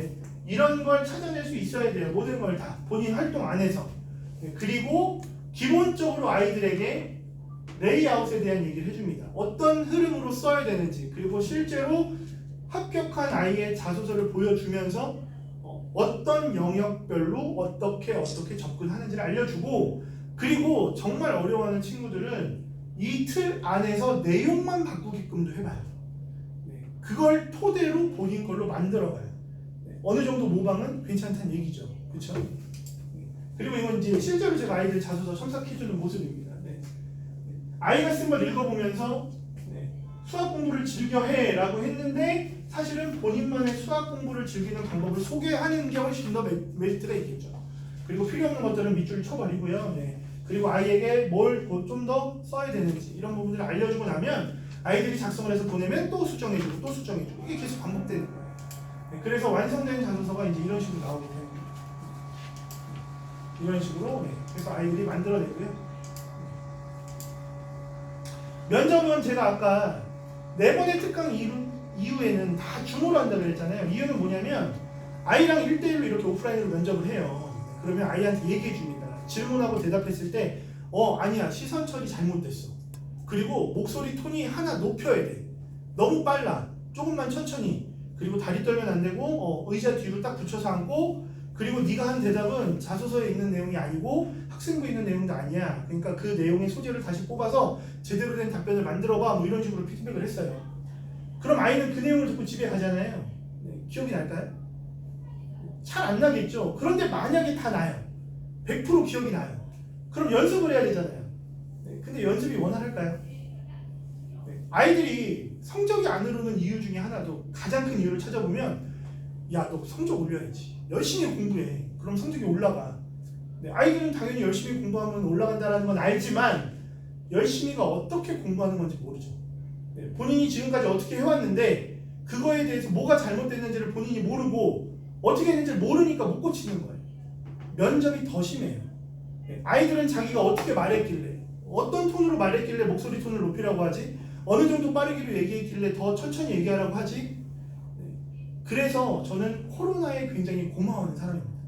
이런 걸 찾아낼 수 있어야 돼요. 모든 걸 다 본인 활동 안에서. 그리고 기본적으로 아이들에게 레이아웃에 대한 얘기를 해줍니다. 어떤 흐름으로 써야 되는지, 그리고 실제로 합격한 아이의 자소서를 보여주면서 어떤 영역별로 어떻게 접근하는지를 알려주고, 그리고 정말 어려워하는 친구들은 이 틀 안에서 내용만 바꾸게끔도 해봐요. 그걸 토대로 본인 걸로 만들어가요. 어느 정도 모방은 괜찮다는 얘기죠. 그렇죠? 그리고 이건 이제 실제로 제가 아이들 자소서 첨삭해주는 모습입니다. 아이가 쓴 걸 읽어보면서 수학 공부를 즐겨해 라고 했는데, 사실은 본인만의 수학 공부를 즐기는 방법을 소개하는 게 훨씬 더 메리트가 있겠죠. 그리고 필요 없는 것들은 밑줄 쳐버리고요. 그리고 아이에게 뭘 좀 더 써야 되는지 이런 부분들을 알려주고 나면 아이들이 작성을 해서 보내면 또 수정해주고 또 수정해주고, 이게 계속 반복되는 거예요. 네, 그래서 완성된 자소서가 이제 이런 식으로 나오게 되는 거예요. 이런 식으로 그래서 아이들이 만들어내고요. 면접은 제가 아까 4번의 특강 이후에는 다 줌으로 한다고 그랬잖아요. 이유는 뭐냐면 아이랑 1대1로 이렇게 오프라인으로 면접을 해요. 그러면 아이한테 얘기해 줍니다. 질문하고 대답했을 때 아니야, 시선 처리 잘못됐어. 그리고 목소리 톤이 하나 높여야 돼. 너무 빨라. 조금만 천천히. 그리고 다리 떨면 안 되고 의자 뒤로 딱 붙여서 앉고, 그리고 네가 한 대답은 자소서에 있는 내용이 아니고 학생부에 있는 내용도 아니야. 그러니까 그 내용의 소재를 다시 뽑아서 제대로 된 답변을 만들어봐. 뭐 이런 식으로 피드백을 했어요. 그럼 아이는 그 내용을 듣고 집에 가잖아요. 기억이 날까요? 잘 안 나겠죠. 그런데 만약에 다 나요. 100% 기억이 나요. 그럼 연습을 해야 되잖아요. 근데 연습이 원활할까요? 아이들이 성적이 안 오르는 이유 중에 하나도, 가장 큰 이유를 찾아보면, 야, 너 성적 올려야지. 열심히 공부해. 그럼 성적이 올라가. 아이들은 당연히 열심히 공부하면 올라간다는 건 알지만 열심히가 어떻게 공부하는 건지 모르죠. 본인이 지금까지 어떻게 해왔는데 그거에 대해서 뭐가 잘못됐는지를 본인이 모르고 어떻게 했는지를 모르니까 못 고치는 거예요. 면접이 더 심해요. 아이들은 자기가 어떻게 말했길래, 어떤 톤으로 말했길래 목소리 톤을 높이라고 하지, 어느 정도 빠르기로 얘기했길래 더 천천히 얘기하라고 하지. 그래서 저는 코로나에 굉장히 고마워하는 사람입니다.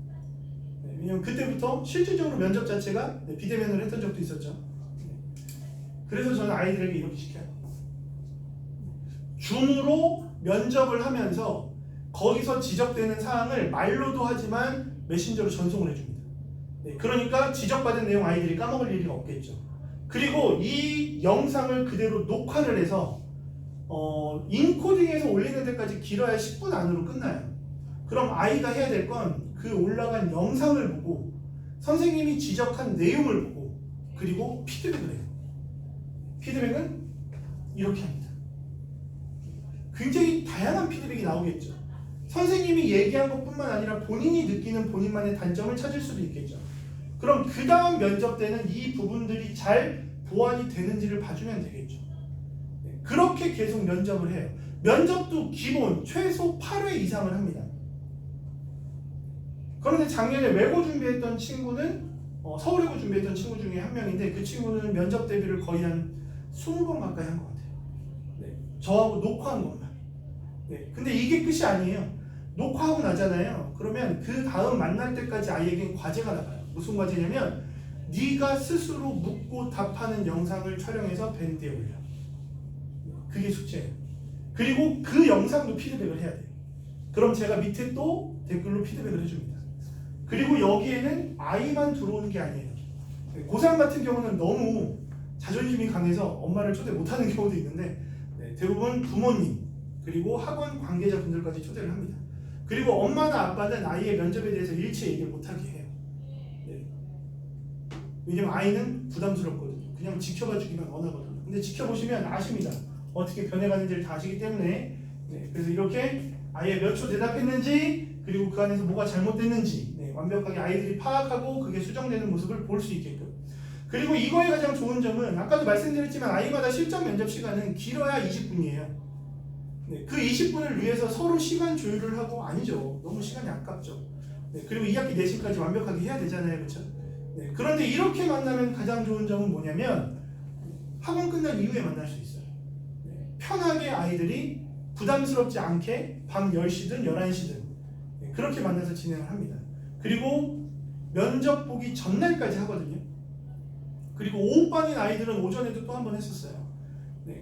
왜냐면 그때부터 실질적으로 면접 자체가 비대면으로 했던 적도 있었죠. 그래서 저는 아이들에게 이렇게 시켜요. 줌으로 면접을 하면서 거기서 지적되는 사항을 말로도 하지만 메신저로 전송을 해줍니다. 그러니까 지적받은 내용 아이들이 까먹을 일이 없겠죠. 그리고 이 영상을 그대로 녹화를 해서 인코딩해서 올리는 데까지 길어야 10분 안으로 끝나요. 그럼 아이가 해야 될 건 그 올라간 영상을 보고 선생님이 지적한 내용을 보고 그리고 피드백을 해요. 피드백은 이렇게 합니다. 굉장히 다양한 피드백이 나오겠죠. 선생님이 얘기한 것뿐만 아니라 본인이 느끼는 본인만의 단점을 찾을 수도 있겠죠. 그럼 그 다음 면접 때는 이 부분들이 잘 보완이 되는지를 봐주면 되겠죠. 그렇게 계속 면접을 해요. 면접도 기본 최소 8회 이상을 합니다. 그런데 작년에 외고 준비했던 친구는 서울외고 준비했던 친구 중에 한 명인데, 그 친구는 면접 대비를 거의 한 20번 가까이 한 것 같아요. 저하고 녹화한 것만. 근데 이게 끝이 아니에요. 녹화하고 나잖아요. 그러면 그 다음 만날 때까지 아이에겐 과제가 나가요. 무슨 과제냐면 네가 스스로 묻고 답하는 영상을 촬영해서 밴드에 올려. 그게 숙제예요. 그리고 그 영상도 피드백을 해야 돼요. 그럼 제가 밑에 또 댓글로 피드백을 해줍니다. 그리고 여기에는 아이만 들어오는 게 아니에요. 고3 같은 경우는 너무 자존심이 강해서 엄마를 초대 못하는 경우도 있는데, 대부분 부모님 그리고 학원 관계자분들까지 초대를 합니다. 그리고 엄마나 아빠는 아이의 면접에 대해서 일체 얘기를 못하게 해요. 왜냐면 아이는 부담스럽거든요. 그냥 지켜봐 주기만 원하거든요. 근데 지켜보시면 아십니다. 어떻게 변해가는지를 다 아시기 때문에. 그래서 이렇게 아이의 몇 초 대답했는지, 그리고 그 안에서 뭐가 잘못됐는지 완벽하게 아이들이 파악하고 그게 수정되는 모습을 볼 수 있게끔. 그리고 이거의 가장 좋은 점은 아까도 말씀드렸지만 아이마다 실전 면접 시간은 길어야 20분이에요. 그 20분을 위해서 서로 시간 조율을 하고, 아니죠. 너무 시간이 아깝죠. 그리고 2학기 내신까지 완벽하게 해야 되잖아요. 그렇죠? 그런데 이렇게 만나면 가장 좋은 점은 뭐냐면 학원 끝난 이후에 만날 수 있어요. 편하게 아이들이 부담스럽지 않게 밤 10시든 11시든 그렇게 만나서 진행을 합니다. 그리고 면접 보기 전날까지 하거든요. 그리고 오후반인 아이들은 오전에도 또 한 번 했었어요.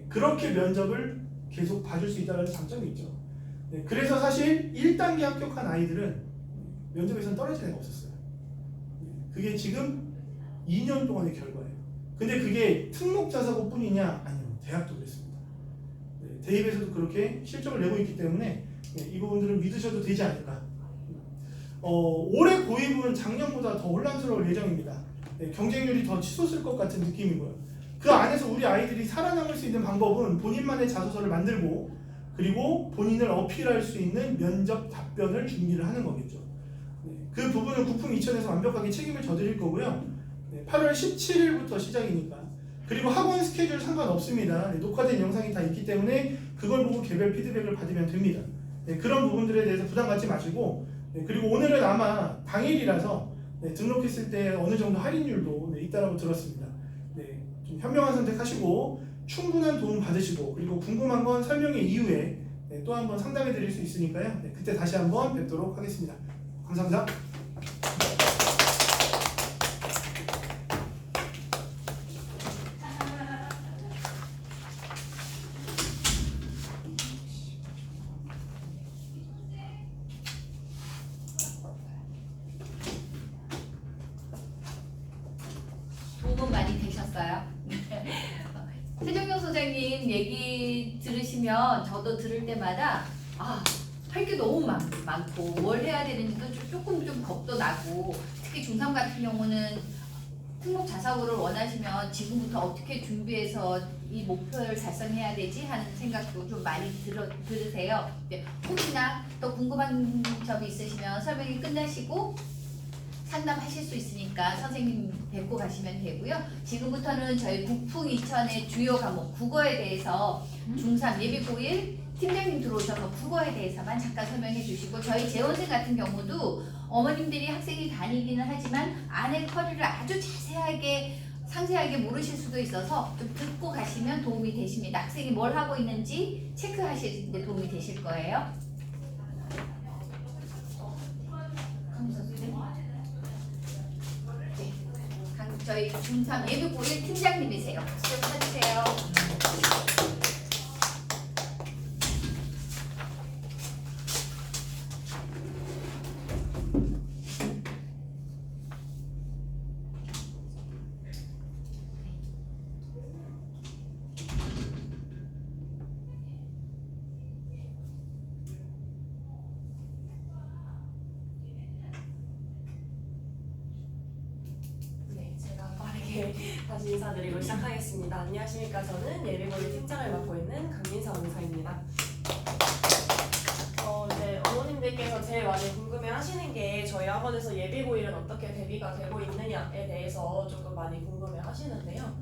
그렇게 면접을 계속 봐줄 수 있다는 장점이 있죠. 그래서 사실 1단계 합격한 아이들은 면접에서는 떨어진 애가 없었어요. 그게 지금 2년 동안의 결과예요. 근데 그게 특목자사고 뿐이냐? 아니요. 대학도 그랬습니다. 대입에서도 그렇게 실적을 내고 있기 때문에 이 부분들은 믿으셔도 되지 않을까. 올해 고입은 작년보다 더 혼란스러울 예정입니다. 경쟁률이 더 치솟을 것 같은 느낌이고요. 그 안에서 우리 아이들이 살아남을 수 있는 방법은 본인만의 자소서를 만들고, 그리고 본인을 어필할 수 있는 면접 답변을 준비를 하는 거겠죠. 그 부분은 국풍 2000에서 완벽하게 책임을 져드릴 거고요. 8월 17일부터 시작이니까. 그리고 학원 스케줄 상관없습니다. 녹화된 영상이 다 있기 때문에 그걸 보고 개별 피드백을 받으면 됩니다. 네, 그런 부분들에 대해서 부담 갖지 마시고 네, 그리고 오늘은 아마 당일이라서 네, 등록했을 때 어느 정도 할인율도 네, 있다라고 들었습니다. 네, 좀 현명한 선택하시고 충분한 도움 받으시고 그리고 궁금한 건 설명회 이후에 네, 또 한번 상담해 드릴 수 있으니까요. 네, 그때 다시 한번 뵙도록 하겠습니다. 감사합니다. 도움 많이 되셨어요? 최정용 소장님 얘기 들으시면 저도 들을 때마다 할 게 너무 많고 뭘 해야 되는지도 조금 좀 겁도 나고 특히 중3 같은 경우는 특목 자사고를 원하시면 지금부터 어떻게 준비해서 이 목표를 달성해야 되지 하는 생각도 좀 많이 들으세요. 혹시나 또 궁금한 점이 있으시면 설명이 끝나시고 상담하실 수 있으니까 선생님 뵙고 가시면 되고요. 지금부터는 저희 국풍 이천의 주요 과목 국어에 대해서 중3 예비 고1 팀장님 들어오셔서 국어에 대해서만 잠깐 설명해 주시고 저희 재원생 같은 경우도 어머님들이 학생이 다니기는 하지만 안의 커리를 아주 상세하게 모르실 수도 있어서 좀 듣고 가시면 도움이 되십니다. 학생이 뭘 하고 있는지 체크하실 때 도움이 되실 거예요. 저희 중3 예비 고1 팀장님이세요. 박수 좀 쳐주세요. 다시 인사드리고 시작하겠습니다. 안녕하십니까. 저는 예비고일 팀장을 맡고 있는 강민서 의사입니다. 이제 어머님들께서 제일 많이 궁금해 하시는 게 저희 학원에서 예비고일은 어떻게 대비가 되고 있느냐에 대해서 조금 많이 궁금해 하시는데요.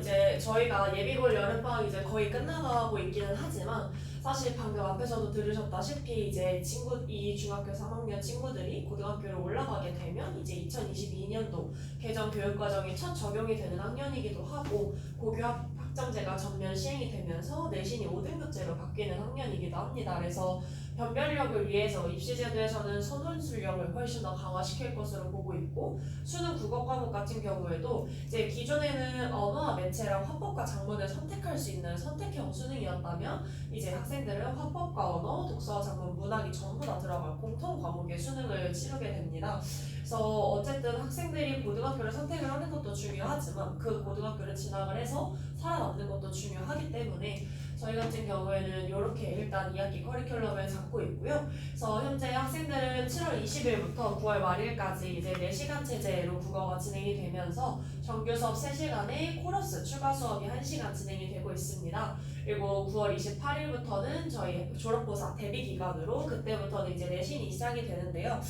이제 저희가 예비고일 여름방학 이제 거의 끝나가고 있기는 하지만 사실 방금 앞에서도 들으셨다시피 이제 이 중학교 3학년 친구들이 고등학교로 올라가게 되면 이제 2022년도 개정 교육과정이 첫 적용이 되는 학년이기도 하고 고교 학점제가 전면 시행이 되면서 내신이 5등급제로 바뀌는 학년이기도 합니다. 그래서 변별력을 위해서 입시제도에서는 선논술력을 훨씬 더 강화시킬 것으로 보고 있고 수능 국어 과목 같은 경우에도 이제 기존에는 언어와 매체랑 화법과 작문을 선택할 수 있는 선택형 수능이었다면 이제 학생들은 화법과 언어, 독서와 작문, 문학이 전부 다 들어갈 공통 과목의 수능을 치르게 됩니다. 그래서 어쨌든 학생들이 고등학교를 선택을 하는 것도 중요하지만 그 고등학교를 진학을 해서 살아남는 것도 중요하기 때문에 저희 같은 경우에는 이렇게 일단 2학기 커리큘럼을 잡고 있고요. 그래서 현재 학생들은 7월 20일부터 9월 말일까지 이제 4시간 체제로 국어가 진행이 되면서 정규 수업 3시간에 코러스 추가 수업이 1시간 진행이 되고 있습니다. 그리고 9월 28일부터는 저희 졸업고사 대비 기간으로 그때부터는 이제 내신이 시작이 되는데요.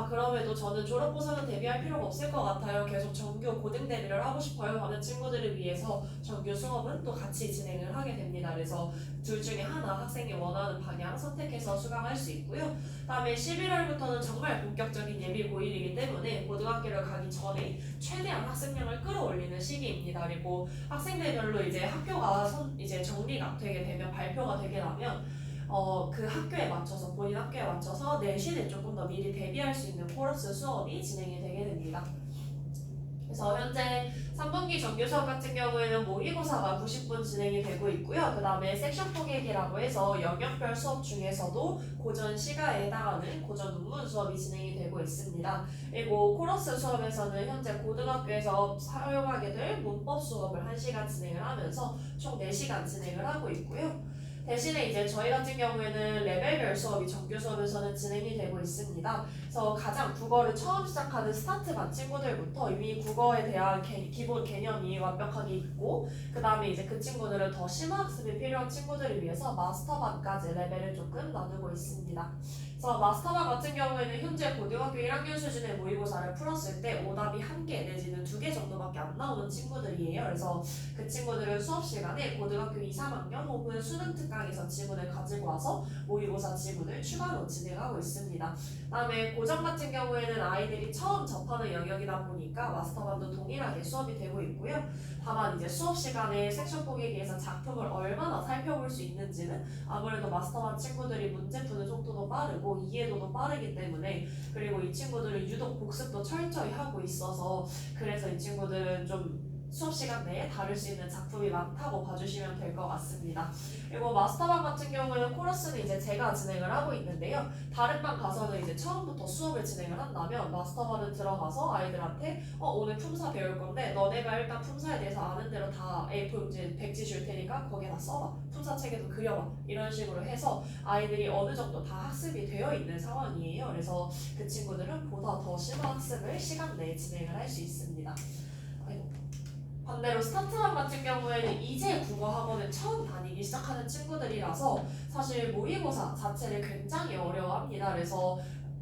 그럼에도 저는 졸업고사는 대비할 필요가 없을 것 같아요. 계속 정규 고등 대비를 하고 싶어요 하는 친구들을 위해서 정규 수업은 또 같이 진행을 하게 됩니다. 그래서 둘 중에 하나 학생이 원하는 방향 선택해서 수강할 수 있고요. 다음에 11월부터는 정말 본격적인 예비 고1이기 때문에 고등학교를 가기 전에 최대한 학생량을 끌어올리는 시기입니다. 그리고 학생들별로 이제 학교가 이제 정리가 되게 되면 발표가 되게 나면 그 학교에 맞춰서 본인 학교에 맞춰서 내신을 조금 더 미리 대비할 수 있는 코러스 수업이 진행이 되게 됩니다. 그래서 현재 3분기 정규 수업 같은 경우에는 모의고사가 90분 진행이 되고 있고요. 그 다음에 섹션 포객이라고 해서 영역별 수업 중에서도 고전 시가에 해당하는 고전 논문 수업이 진행이 되고 있습니다. 그리고 코러스 수업에서는 현재 고등학교에서 사용하게 될 문법 수업을 1시간 진행을 하면서 총 4시간 진행을 하고 있고요. 대신에 이제 저희 같은 경우에는 레벨별 수업이 정규 수업에서는 진행이 되고 있습니다. 그래서 가장 국어를 처음 시작하는 스타트반 친구들부터 이미 국어에 대한 기본 개념이 완벽하게 있고 그 다음에 이제 그 친구들은 더 심화 학습이 필요한 친구들을 위해서 마스터반까지 레벨을 조금 나누고 있습니다. 그래서 마스터반 같은 경우에는 현재 고등학교 1학년 수준의 모의고사를 풀었을 때 오답이 1개 내지는 2개 정도밖에 안 나오는 친구들이에요. 그래서 그 친구들은 수업 시간에 고등학교 2, 3학년 혹은 수능 특강 강의서 지문을 가지고 와서 모의고사 지문을 추가로 진행하고 있습니다. 그다음에 고정 같은 경우에는 아이들이 처음 접하는 영역이다 보니까 마스터반도 동일하게 수업이 되고 있고요. 다만 이제 수업 시간에 섹션 보기기에서 작품을 얼마나 살펴볼 수 있는지는 아무래도 마스터반 친구들이 문제 푸는 속도도 빠르고 이해도도 빠르기 때문에, 그리고 이 친구들은 유독 복습도 철저히 하고 있어서 그래서 이 친구들은 좀 수업 시간 내에 다룰 수 있는 작품이 많다고 봐주시면 될 것 같습니다. 그리고 마스터반 같은 경우에는 코러스는 이제 제가 진행을 하고 있는데요. 다른 반 가서는 이제 처음부터 수업을 진행을 한다면 마스터반은 들어가서 아이들한테 오늘 품사 배울 건데 너네가 일단 품사에 대해서 아는 대로 다 A4 이제 백지 줄 테니까 거기에 다 써봐. 품사 책에도 그려봐. 이런 식으로 해서 아이들이 어느 정도 다 학습이 되어 있는 상황이에요. 그래서 그 친구들은 보다 더 심한 학습을 시간 내에 진행을 할 수 있습니다. 반대로 스타트반 같은 경우에는 이제 국어 학원을 처음 다니기 시작하는 친구들이라서 사실 모의고사 자체를 굉장히 어려워합니다. 그래서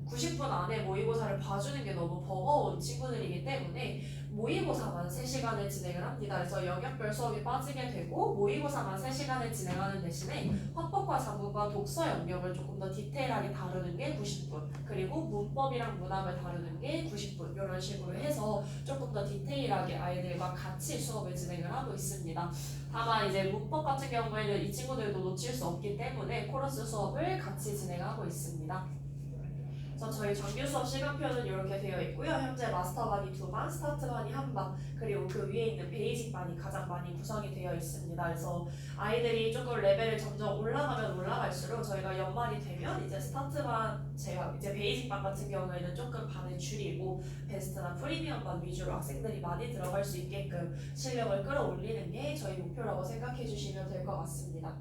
90분 안에 모의고사를 봐주는 게 너무 버거운 친구들이기 때문에 모의고사만 3시간을 진행을 합니다. 그래서 영역별 수업이 빠지게 되고 모의고사만 3시간을 진행하는 대신에 화법과 작문과 독서 영역을 조금 더 디테일하게 다루는 게 90분, 그리고 문법이랑 문학을 다루는 게 90분, 이런 식으로 해서 조금 더 디테일하게 아이들과 같이 수업을 진행을 하고 있습니다. 다만 이제 문법 같은 경우에는 이 친구들도 놓칠 수 없기 때문에 코러스 수업을 같이 진행하고 있습니다. 그래서 저희 정규 수업 시간표는 이렇게 되어 있고요. 현재 마스터반이 2반, 스타트반이 1반, 그리고 그 위에 있는 베이직반이 가장 많이 구성이 되어 있습니다. 그래서 아이들이 조금 레벨을 점점 올라가면 올라갈수록 저희가 연말이 되면 이제 스타트반, 제가 이제 베이직반 같은 경우에는 조금 반을 줄이고 베스트나 프리미엄반 위주로 학생들이 많이 들어갈 수 있게끔 실력을 끌어올리는 게 저희 목표라고 생각해 주시면 될 것 같습니다.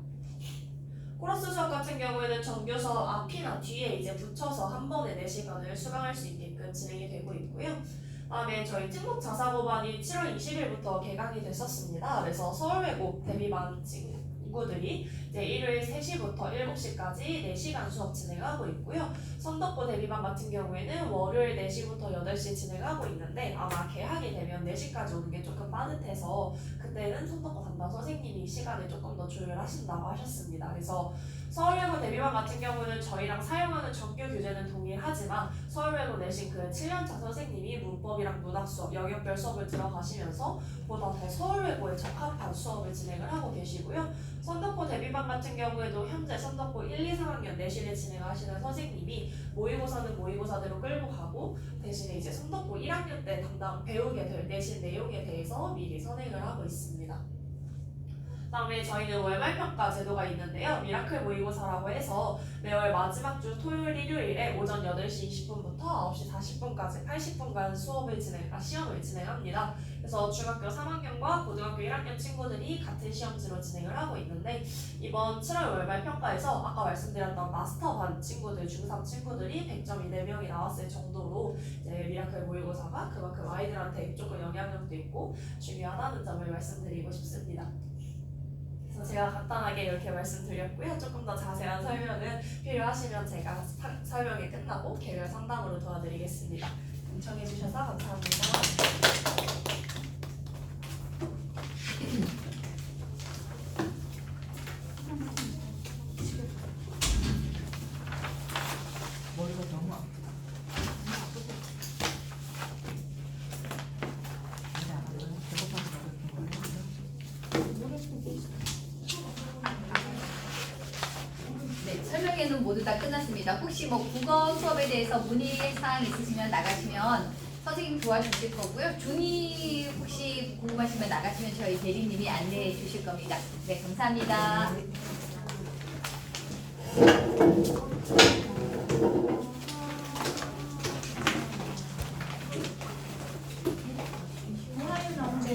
코러스 수업 같은 경우에는 정규 수업 앞이나 뒤에 이제 붙여서 한 번에 4시간을 수강할 수 있게끔 진행이 되고 있고요. 그다음에 저희 특목 자사고반이 7월 20일부터 개강이 됐었습니다. 그래서 서울외고 대비반 친구들이 이제 일요일 3시부터 7시까지 4시간 수업 진행하고 있고요. 선덕고 대비반 같은 경우에는 월요일 4시부터 8시 진행하고 있는데 아마 개학이 되면 4시까지 오는 게 조금 빠듯해서 그때는 선덕고 담당 선생님이 시간을 조금 더 조율하신다고 하셨습니다. 그래서 서울외고 대비반 같은 경우는 저희랑 사용하는 정규 교재는 동일하지만 서울외고 내신 그 7년차 선생님이 문법이랑 문학 수업, 영역별 수업을 들어가시면서 보다 더 서울외고에 적합한 수업을 진행을 하고 계시고요. 선덕고 대비반 같은 경우에도 현재 선덕고 1, 2, 3학년 내신을 진행하시는 선생님이 모의고사는 모의고사대로 끌고 가고 대신에 이제 선덕고 1학년 때 담당 배우게 될 내신 내용에 대해서 미리 선행을 하고 있습니다. 그다음에 저희는 월말평가 제도가 있는데요. 미라클 모의고사라고 해서 매월 마지막 주 토요일, 일요일에 오전 8시 20분부터 9시 40분까지 80분간 시험을 진행합니다. 그래서 중학교 3학년과 고등학교 1학년 친구들이 같은 시험지로 진행을 하고 있는데 이번 7월 월말평가에서 아까 말씀드렸던 마스터반 친구들, 중3 친구들이 100점이 4명이 나왔을 정도로 이제 미라클 모의고사가 그만큼 아이들한테 조금 영향력도 있고 중요하다는 점을 말씀드리고 싶습니다. 그래서 제가 간단하게 이렇게 말씀드렸고요. 조금 더 자세한 설명은 필요하시면 제가 설명이 끝나고 개별 상담으로 도와드리겠습니다. 신청해주셔서 감사합니다. 머리가 너무 아파. 네, 설명회는 모두 다 끝났습니다. 혹시 뭐 국어 수업에 대해서 문의사항 있으시면 나가시면 선생님 도와주실 거고요. 준이 혹시 궁금하시면 나가시면 저희 대리님이 안내해 주실 겁니다. 네, 감사합니다.